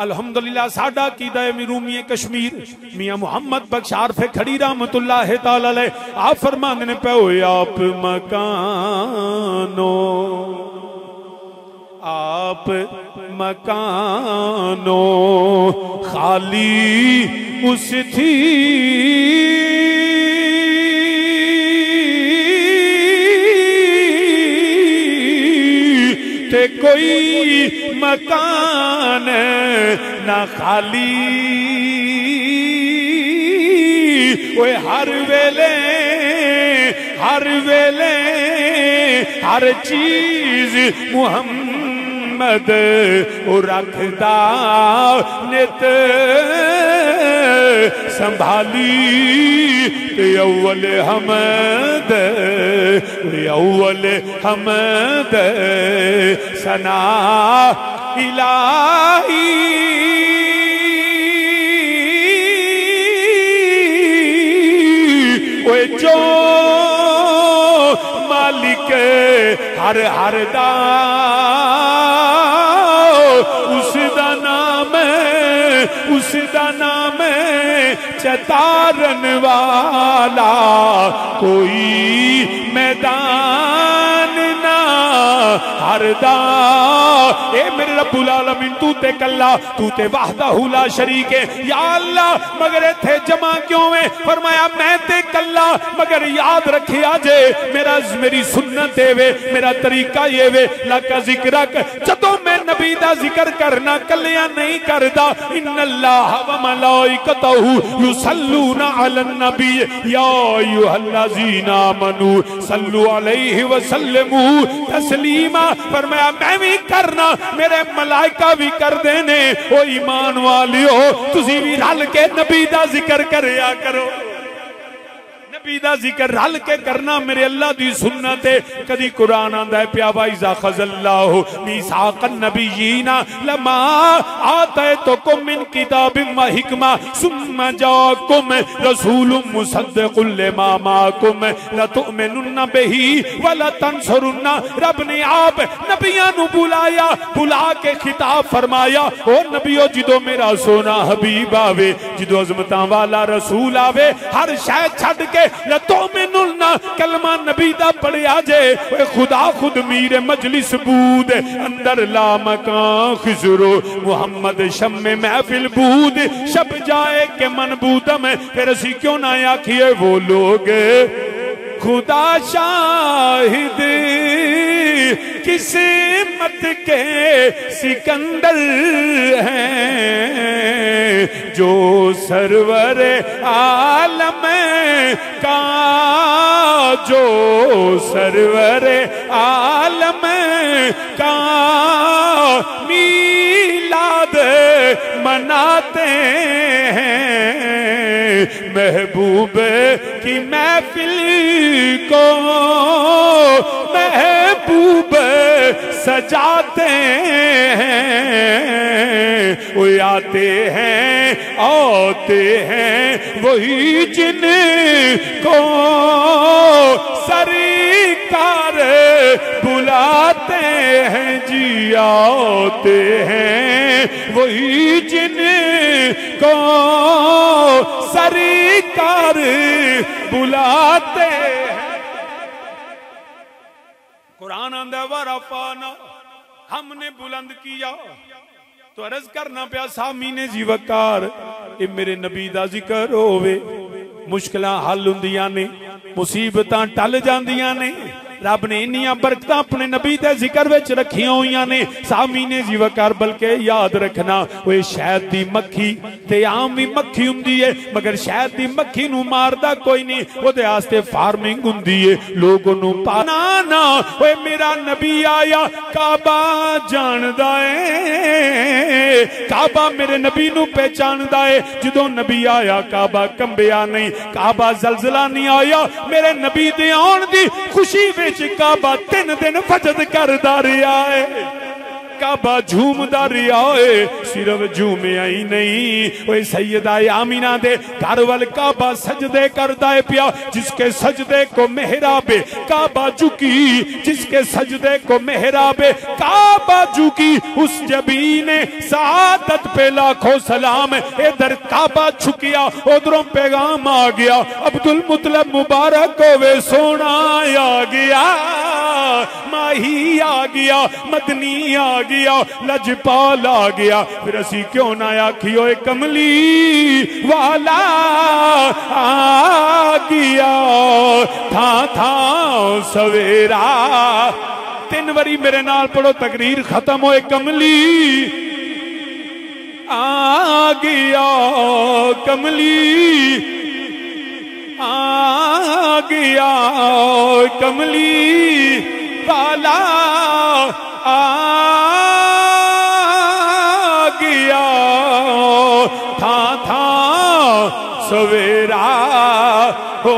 अल्हम्दुलिल्लाह साडा कीदा है रूमी कश्मीर मियां मोहम्मद बख्श आरफे खड़ी रहमतुल्लाह तआला अलैह। आप फरमांदे ने पे होए आप मकानो, आप मकानो खाली उस थी ते कोई मकान ना खाली। वो हर वेले हर चीज मुहम्मद ओ रखदा नित संभाली। ते अव्वल हमद सना इलाही। ओए जो मालिक हर दा उसदा नाम चतारन वाला कोई मैदान ना हरदा। ए मेरे रब्बुल आलमीन तू ते कल्ला, तू ते वहदहू ला शरीक है। या अल्लाह मगर इत्थे जमा क्यों है? फरमाया मैं ते कल्ला, मगर याद रखिया जे मेरी सुन्नत वे, मेरा तरीका ये वे लाका जिक्रक। जदों मैं नबी दा जिक्र करना कलिया नहीं करदा। इन्नल्लाह व मलाइकतहू युसल्लूना अलन नबी या अय्युहल्लज़ीना आमनू सल्लु अलैहि व सल्लिमू तस्लीमा। फरमाया मैं भी करना, मेरे मलाइका भी कर देने। ओ ईमान वालियो तुसी भी रल के नबी दा जिक्र करया करो। नबी दा जिक्र रल के करना मेरे अल्लाह दी सुन्नत है। कदी कुरान आंदा है प्या भाई जा खज़ल्लाहु मीसाक़न नबिय्यीना लमा आतैतुकुम मिन किताबिन व हिकमा सुम्मा जाकुम रसूलुम मुसद्दिकुल लिमा माकुम लतुमिनुन्ना बिही व लतंसुरुन्ना। रब ने आप नबियां नु बुलाया, बुला के खिताब फरमाया ओ नबियो जिदों मेरा सोना हबीब आवे, जिदों अज़मतां वाला रसूल आवे, हर शय छड्ड के लतुमिनुन्ना कलमा नबी दा पढ़िया जे। खुदा खुद मीर मजलिस बूद अंदर ला मकान खिजरो मुहम्मद शम्मे महफिल बूद शब जाए के मन बूदम। फिर असी क्यों ना आखिए वो लोग खुदा शाहिद किस्मत के सिकंदर हैं जो सरवर आलम का, जो सरवर आलम का मीलाद मनाते हैं। महबूब की महफिल को महबूब सजाते हैं। वो आते हैं वही जिनको सरकार बुलाते हैं जी। आते हैं वही जिनको सरकार बुलाते हैं। कुरान आंदा वरफाना, हमने बुलंद किया। तो अर्ज करना पिया सामीने जी वकार, ये मेरे नबी दा जिक्र होवे, मुश्किलां हल हुंदियां ने, मुसीबतां टल जांदियां ने। रब ने इन्नियां बरकतां अपने नबी दे जिक्र विच रखियां होईयां ने। सामीने जी वकार, बल्कि याद रखना ओए शहद दी मक्खी ते आम भी मक्खी हुंदी है, मगर शहद दी मक्खी नूं मारदा कोई नहीं, ओदे वास्ते फार्मिंग हुंदी है, लोग ओनू पाना ना। ओए मेरा नबी आया काबा जानदा है, काबा मेरे नबी नूं पहचानदा है। जदों नबी आया काबा कंबिया नहीं, काबा जलजला नहीं आया। मेरे नबी दे आउण दी खुशी विच काबा 3 दिन फजद करदा रहा है, काबा झूमदा रहा है। सिर्फ झूमिया ही नहीं, ओए सैयदा आमीना दे घर वाल काबा सजदे करदा है पिया। जिसके सजदे को मेहराबे काबा झुकी, जिसके सजदे को मेहराबे काबा झुकी, उस जबी ने सआदत पे लाखों सलाम। इधर काबा झुकिया, उधरों पैगाम आ गया, अब्दुल मुतलब मुबारक होवे, सोना आ गया, माही आ गया, मदनी आ गया, लजपाल आ गया। फिर असी क्यों ना आखियो कमली वाला आ गया। था सवेरा, 3 बारी मेरे नाल पढ़ो, तकरीर खत्म होए। कमली आ गया, कमली आ गया, कमली वाला आ गया। था सवेरा हो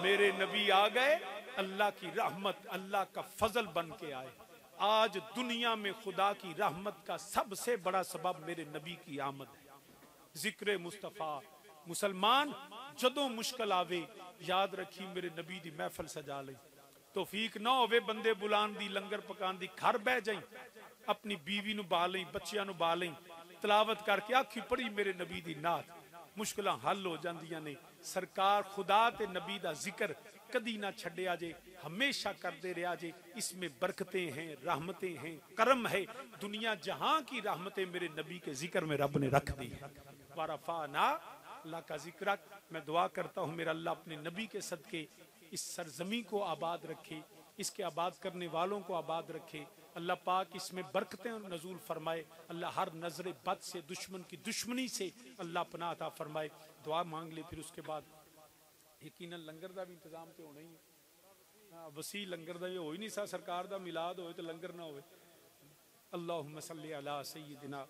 मेरे नबी आ गए, अल्लाह की रहमत, अल्लाह का फजल बन के आए। आज दुनिया में खुदा की रहमत का सबसे बड़ा सबब मेरे नबी की आमद है। जिक्र मुस्तफा। मुसलमान जदों मुश्किल आवे याद रखी मेरे नबी दी महफिल सजा ले। तौफीक ना होवे बंदे बुलान दी, लंगर पकान दी, घर बह जाई, अपनी बीवी नू बा लई, बच्चियां नू बा लई, तलावत करके आखी पढ़ी मेरे नबी दी नात, मुश्किलां हल हो जांदियां ने। सरकार खुदा ते नबी दा जिक्र कदी ना छड्डिया जे, हमेशा करते रहा जे। इसमें बरकतें हैं, रहमतें हैं, करम है। दुनिया जहां की रहमतें मेरे नबी के जिक्र में रब ने रख दी है। वरफाना, अल्लाह का जिक्र। मैं दुआ करता हूँ मेरा अल्लाह अपने नबी के सदके इस सरजमी को आबाद रखे, इसके आबाद करने वालों को आबाद रखे। अल्लाह पाक इसमें बरकतें और नजूल फरमाए। अल्लाह हर नजर बद से, दुश्मन की दुश्मनी से अल्लाह पनाह अता फरमाए। दुआ मांग ले, फिर उसके बाद यकीनन लंगर का भी इंतजाम तो होना ही है। वसी लंगर का हो ही नहीं सा, सरकार का मिलाद हो तो लंगर ना हो। अल्लाहुम्मा सल्ली अला सय्यिदिना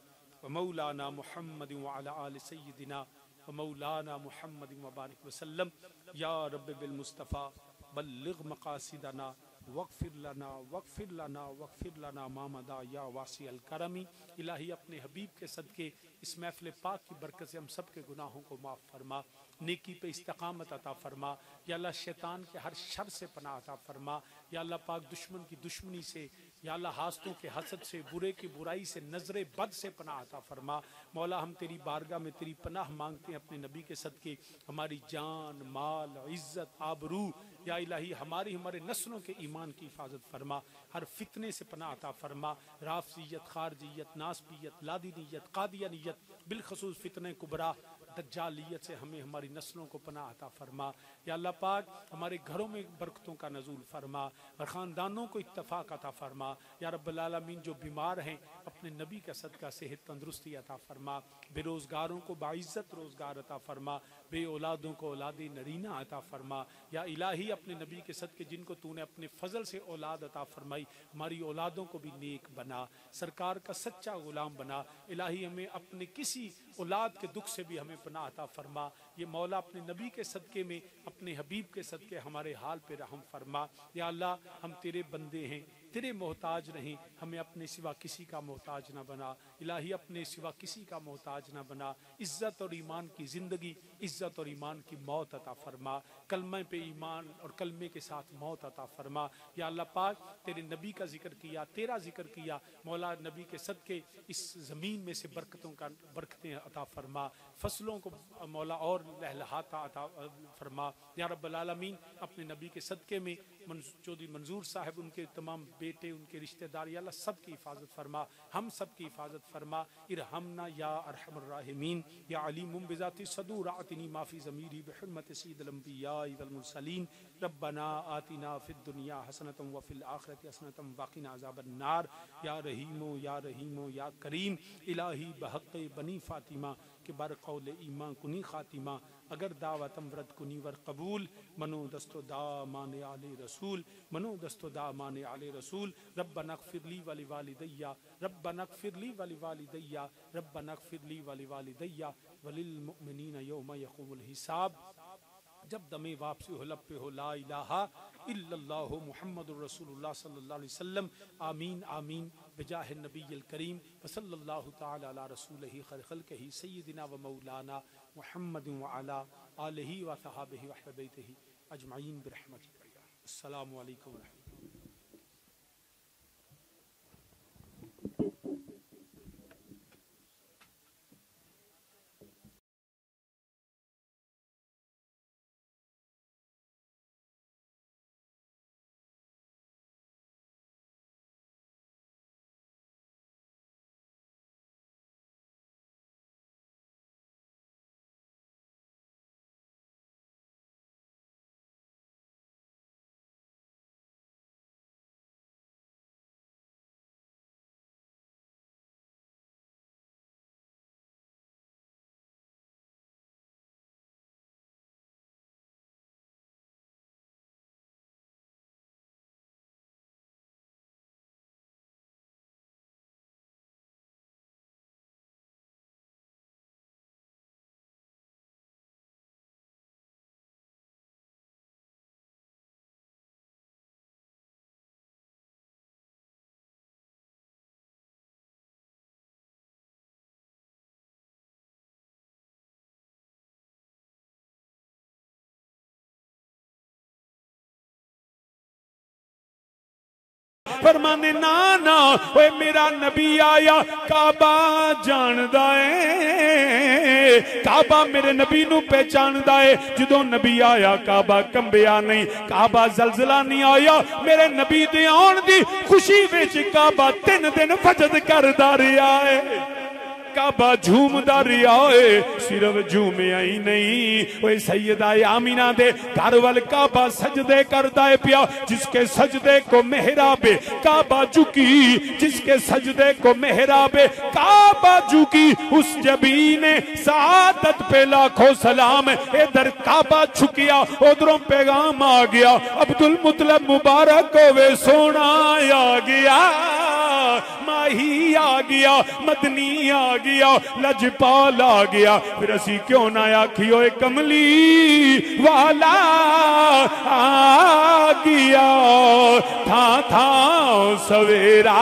व मौलाना मुहम्मद व अला आलि सय्यिदिना व मौलाना मुहम्मद व बारिक वसल्लम। या रब्बि बिल मुस्तफ़ा बल्लिग मकासिदना वग़फ़िर लना मामदा या वासी अल करमी। इलाही अपने हबीब के सदके इस महफ़िल पाक की बरकत से हम सब के गुनाहों को माफ़ फरमा, नेकी पे इस्तकामत अता फरमा। या अल्लाह शैतान के हर शर से पनाह अता फरमा। या अल्लाह पाक दुश्मन की दुश्मनी से, या अल्लाह हासदों के हसद से, बुरे की बुराई से, नजरे बद से पनाह अता फरमा। मौला हम तेरी बारगाह में तेरी पनाह मांगते हैं अपने नबी के सदके। हमारी जान, माल, इज्जत, आबरू, या इलाही हमारी हमारे नस्लों के ईमान की हिफाजत फरमा। हर फितने से पनाह अता फरमा। राफजियत, खारजियत, नासबियत, लादीनियत, कादियानियत, बिलखसूस फितने कुबरा, दज्जालियत से हमें हमारी नस्लों को पनाह अता फरमा। या अल्लाह पाक हमारे घरों में बरकतों का नज़ूल फरमा और ख़ानदानों को इत्तफाक अता फरमा। या रब्बुल आलमीन जो बीमार हैं अपने नबी का सदका सेहत तंदुरुस्ती अता फरमा। बेरोज़गारों को बाइज़्ज़त रोज़गार अता फरमा। बे औलादों को औलाद नरीना अता फरमा। या इलाही अपने नबी के सदके जिनको तूने अपने फजल से औलाद अता फरमाई, हमारी औलादों को भी नेक बना, सरकार का सच्चा गुलाम बना। इलाही हमें अपने किसी औलाद के दुख से भी हमें पनाह अता फरमा। ये मौला अपने नबी के सदके में, अपने हबीब के सदके हमारे हाल पे रहम फरमा। या अल्लाह हम तेरे बंदे हैं, तेरे मोहताज नहीं, हमें अपने सिवा किसी का मोहताज ना बना। इलाही अपने सिवा किसी का मोहताज ना बना। इज्जत और ईमान की ज़िंदगी, इज्जत और ईमान की मौत अता फरमा। कलमे पे ईमान और कलमे के साथ मौत अता फरमा। या अल्लाह पाक तेरे नबी का जिक्र किया, तेरा जिक्र किया, मौला नबी के सदके इस ज़मीन में से बरकतें अता फरमा। फसलों को मौला और लहलहाता अता फरमा। या रब्बुल आलमीन अपने नबी के सदके में चौधरी मंजूर साहब, उनके तमाम बेटे, उनके रिश्तेदार, या अल्लाह सब की हिफाजत फरमा, हम सब की हिफाजत फरमा। इरहमना या अरहमर राहिमीन या अलीमुम बिज़ाति सदूर आतिनी माफ़ी ज़मीरी बिहुर्मति सय्यिदिल अंबिया वल मुरसलीन। रब्बना आतिना फिद दुनिया हसनतम व फिल आखिरति हसनतम वक़िना अज़ाबन नार। या रहीमो या करीम, इलाही बहक़ बनी फ़ातिमा के बर कौल ईमान कुनी ख़ातिमा। अगर दावतम व्रत कुनी वर कबूल, मनो दस्तो दा माने आले रसूल, मनो दस्तो दा माने आले रसूल। रब्बना ग़फ़िरली वली वालिदैया, रब्बना ग़फ़िरली वली वालिदैया, रब्बना ग़फ़िरली वली वालिदैया वलिल मुमिनीना यौम यक़ूमुल हिसाब। जब दमे वापसी हो लब पे हो ला इलाहा इल्लल्लाहु मुहम्मदुर रसूलुल्लाह सल्लल्लाहु अलैहि वसल्लम। आमीन आमीन बिजाह नबील करीम व सल्लल्लाहु तआला अला रसूलिही खैर खल्क़िही सय्यिदिना व मौलाना मुहम्मद व अला आलिही व सहाबिही व अहले बैतिही अजमईन बिरहमतिक। अस्सलामु अलैकुम व रहमतुल्लाह। फरमाने ना ना ओए मेरा नबी आया काबा जानदा है, काबा मेरे नबी नू पहचानदा है। जदों नबी आया काबा कंबिया नहीं, काबा जलजला नहीं आया। मेरे नबी दे आउण दी खुशी विच काबा 3 दिन फजद करदा रहा है। काबा झूमदा रहा है, सिर्फ झूमिया ही नहीं, ओए सैयदा आमिना दे घर वाल काबा सजदे करदा है पिया। जिसके सजदे को मेहराबे काबा झुकी, जिसके सजदे को मेहराबे काबा झुकी, उस जबी ने सादत पे लाखों सलाम। इधर काबा झुकिया, उधरों पैगाम आ गया, अब्दुल मुतलब मुबारक होवे सोना आ गया, माही आ गया, मदनी आ गया, लजपाल आ गया। फिर असी क्यों ना आखियो कमली वाला आ गया, था सवेरा।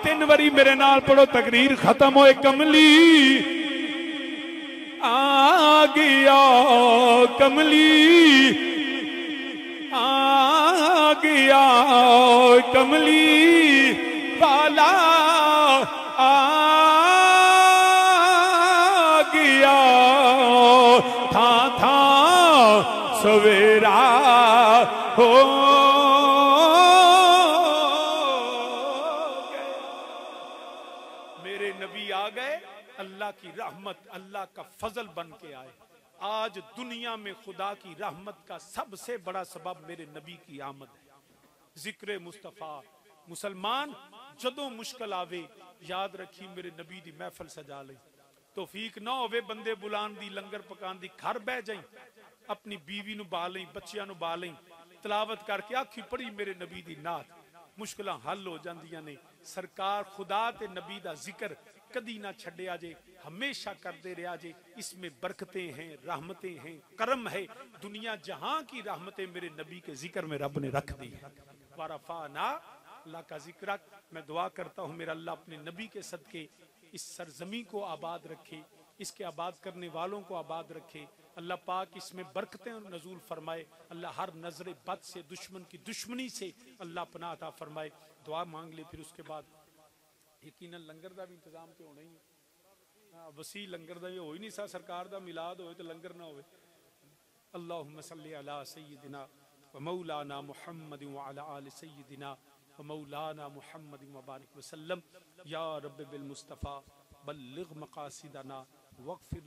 3 बारी मेरे नाल पढ़ो, तकरीर खत्म होए। कमली आ गया, कमली आ गया कमली वाला आ गया था सवेरा हो मेरे नबी आ गए। अल्लाह की रहमत, अल्लाह का फजल बन के आए। आज दुनिया में खुदा की रहमत का सबसे बड़ा सबब मेरे नबी की आमद है। जिक्र मुस्तफा मुसलमान जदों मुश्किल आवे याद रखी मेरे नबी दी महफिल सजा लई। तौफीक ना होवे बंदे बुलान दी, लंगर पकान दी, घर बह जाई, अपनी बीवी नु बा लई, बच्चियां नु बा लई, तलावत करके आखी पढ़ी मेरे नबी दी नात, मुश्किलां हल हो जांदियां ने। सरकार खुदा ते नबी दा जिक्र कदी ना छड्डिया जे, हमेशा करते रहा जे। इसमें बरकतें हैं, रहमतें हैं, करम है। दुनिया जहां की रहमतें मेरे नबी के जिक्र में रब ने रख दी है। वरफाना अल्लाह का जिक्र। मैं दुआ करता हूँ मेरा अल्लाह अपने नबी के सदके इस सरजमी को आबाद रखे, इसके आबाद करने वालों को आबाद रखे। अल्लाह पाक इसमें बरकतें नजूल फरमाए। अल्लाह हर नजर बद से, दुश्मन की दुश्मनी से अल्लाह पनाह अता फरमाए। दुआ मांग ले, फिर उसके बाद यकीनन लंगर का भी इंतजाम तो होना ही है। वसी लंगर का भी हो ही नहीं सा, सरकार का मिलाद हो तो लंगर ना हो। अल्लाहुम्मा सल्ली अला सय्यिदिना व मौलाना मुहम्मद व अला आलि सय्यिदिना व मौलाना मुहम्मद व बारिक वसल्लम। या रब बिल मुस्तफ़ा बल्लिग मकासिदना वग़फ़िर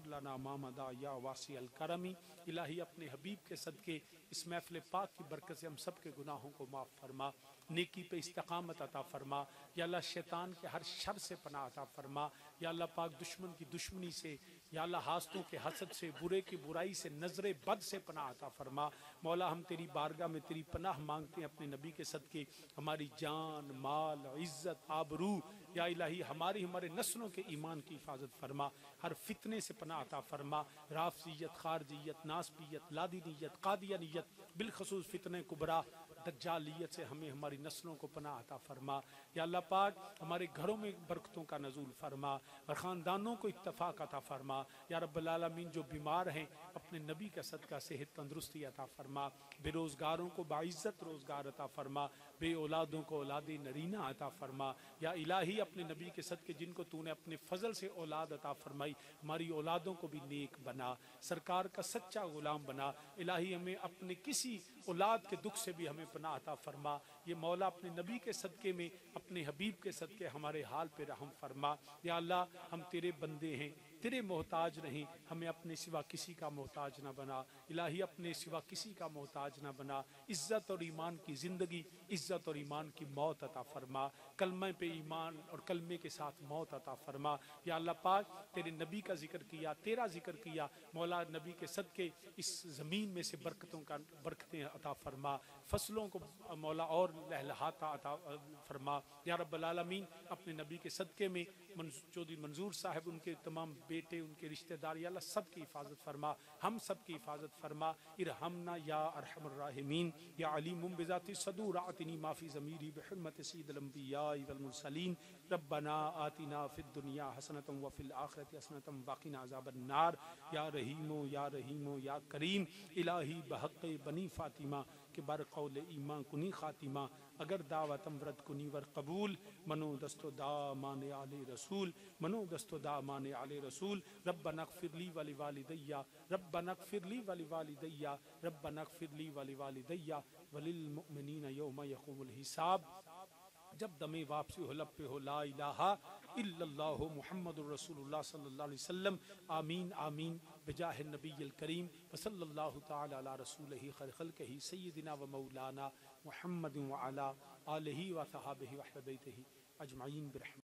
लना मामदा या वासी अल करमी। इलाही अपने हबीब के सदके इस महफिल पाक की बरकत से हम सब के गुनाहों को माफ़ फरमा, नेकी पे इस्तकामत अता फरमा। या अल्लाह शैतान के हर शर से पनाह अता फरमा। या अल्लाह पाक दुश्मन की दुश्मनी से, या अल्लाह हासदों के हसद से, बुरे की बुराई से, नजर बद से पनाह अता फरमा। मौला हम तेरी बारगाह में तेरी पनाह मांगते हैं अपने नबी के सदके। हमारी जान, माल, इज्जत, आबरू, या इलाही हमारे नस्लों के ईमान की हिफाजत फरमा। हर फितने से पनाह अता फरमा। राफजियत, खारजियत, नासबियत, लादीनियत, कादियानियत, बिलखसूस फितने कुबरा, दज्जालियत से हमें हमारी नस्लों को पनाह अता फरमा। या अल्लाह पाक हमारे घरों में बरकतों का नजूल फरमा और ख़ानदानों को इत्तफाक अता फरमा। या रब्बुल आलमीन जो बीमार हैं अपने नबी का सदका सेहत तंदुरुस्ती अता फरमा। बेरोज़गारों को बाइज़्ज़त रोज़गार अता फरमा। बे औलादों को औलादी नरीना अता फरमा। या इलाही अपने नबी के सदके जिनको तूने अपने फजल से औलाद अता फरमाई, हमारी औलादों को भी नेक बना, सरकार का सच्चा गुलाम बना। इलाही हमें अपने किसी औलाद के दुख से भी हमें पनाह अता फरमा। ये मौला अपने नबी के सदके में, अपने हबीब के सदके हमारे हाल पे रहम फरमा। या अल्लाह हम तेरे बंदे हैं, तेरे मोहताज नहीं, हमें अपने सिवा किसी का मोहताज ना बना। इलाही अपने सिवा किसी का मोहताज ना बना। इज्जत और ईमान की ज़िंदगी, इज्जत और ईमान की मौत अता फरमा। कलमे पे ईमान और कलमे के साथ मौत अता फरमा। या अल्लाह पाक तेरे नबी का जिक्र किया, तेरा जिक्र किया, मौला नबी के सदके इस ज़मीन में से बरकतें अता फरमा। फसलों को मौला और लहलहाता अता फरमा। या रब्बुल आलमीन अपने नबी के सदके में चौधरी मंजूर साहब, उनके तमाम बेटे, उनके रिश्तेदार, या अल्लाह सब की हिफाजत फरमा, हम सब की हिफाजत फरमा। इरहमना या अरहमर राहिमीन या अलीमुम बिज़ाति सदूर आतिनी माफ़ी ज़मीरी बिहुर्मति सय्यिदिल अंबिया वल मुरसलीन। रब्बना आतिना फिद दुनिया हसनतम व फिल आखिरति हसनतम वक़िना अज़ाबन नार। या रहीमो या करीम। इलाही बहक़ बनी फ़ातिमा के बर कौल ईमान कुनी ख़ातिमा। अगर दावतम व्रत कुनी वर कबूल। मनो दस्तो दा माने आले रसूल, मनो दस्तो दा माने आले रसूल। रब्बना ग़फ़िरली वली वालिदैया, रब्बना ग़फ़िरली वली वालिदैया, रब्बना ग़फ़िरली वली वालिदैया वलिल मुमिनीना यौमा यक़ूमुल हिसाब। जब दमे वापसी हो लब पे हो ला इलाहा इल्लल्लाहु मुहम्मदुर रसूलुल्लाह सल्लल्लाहु अलैहि वसल्लम। आमीन आमीन बिजाहि नबिय्यिल करीम व सल्लल्लाहु तआला अला रसूलिही खैर खल्क़िही सय्यिदिना व मौलाना मुहम्मद व अला आलिही व सहाबिही व अहले बैतिही अजमईन बिरहमतिही।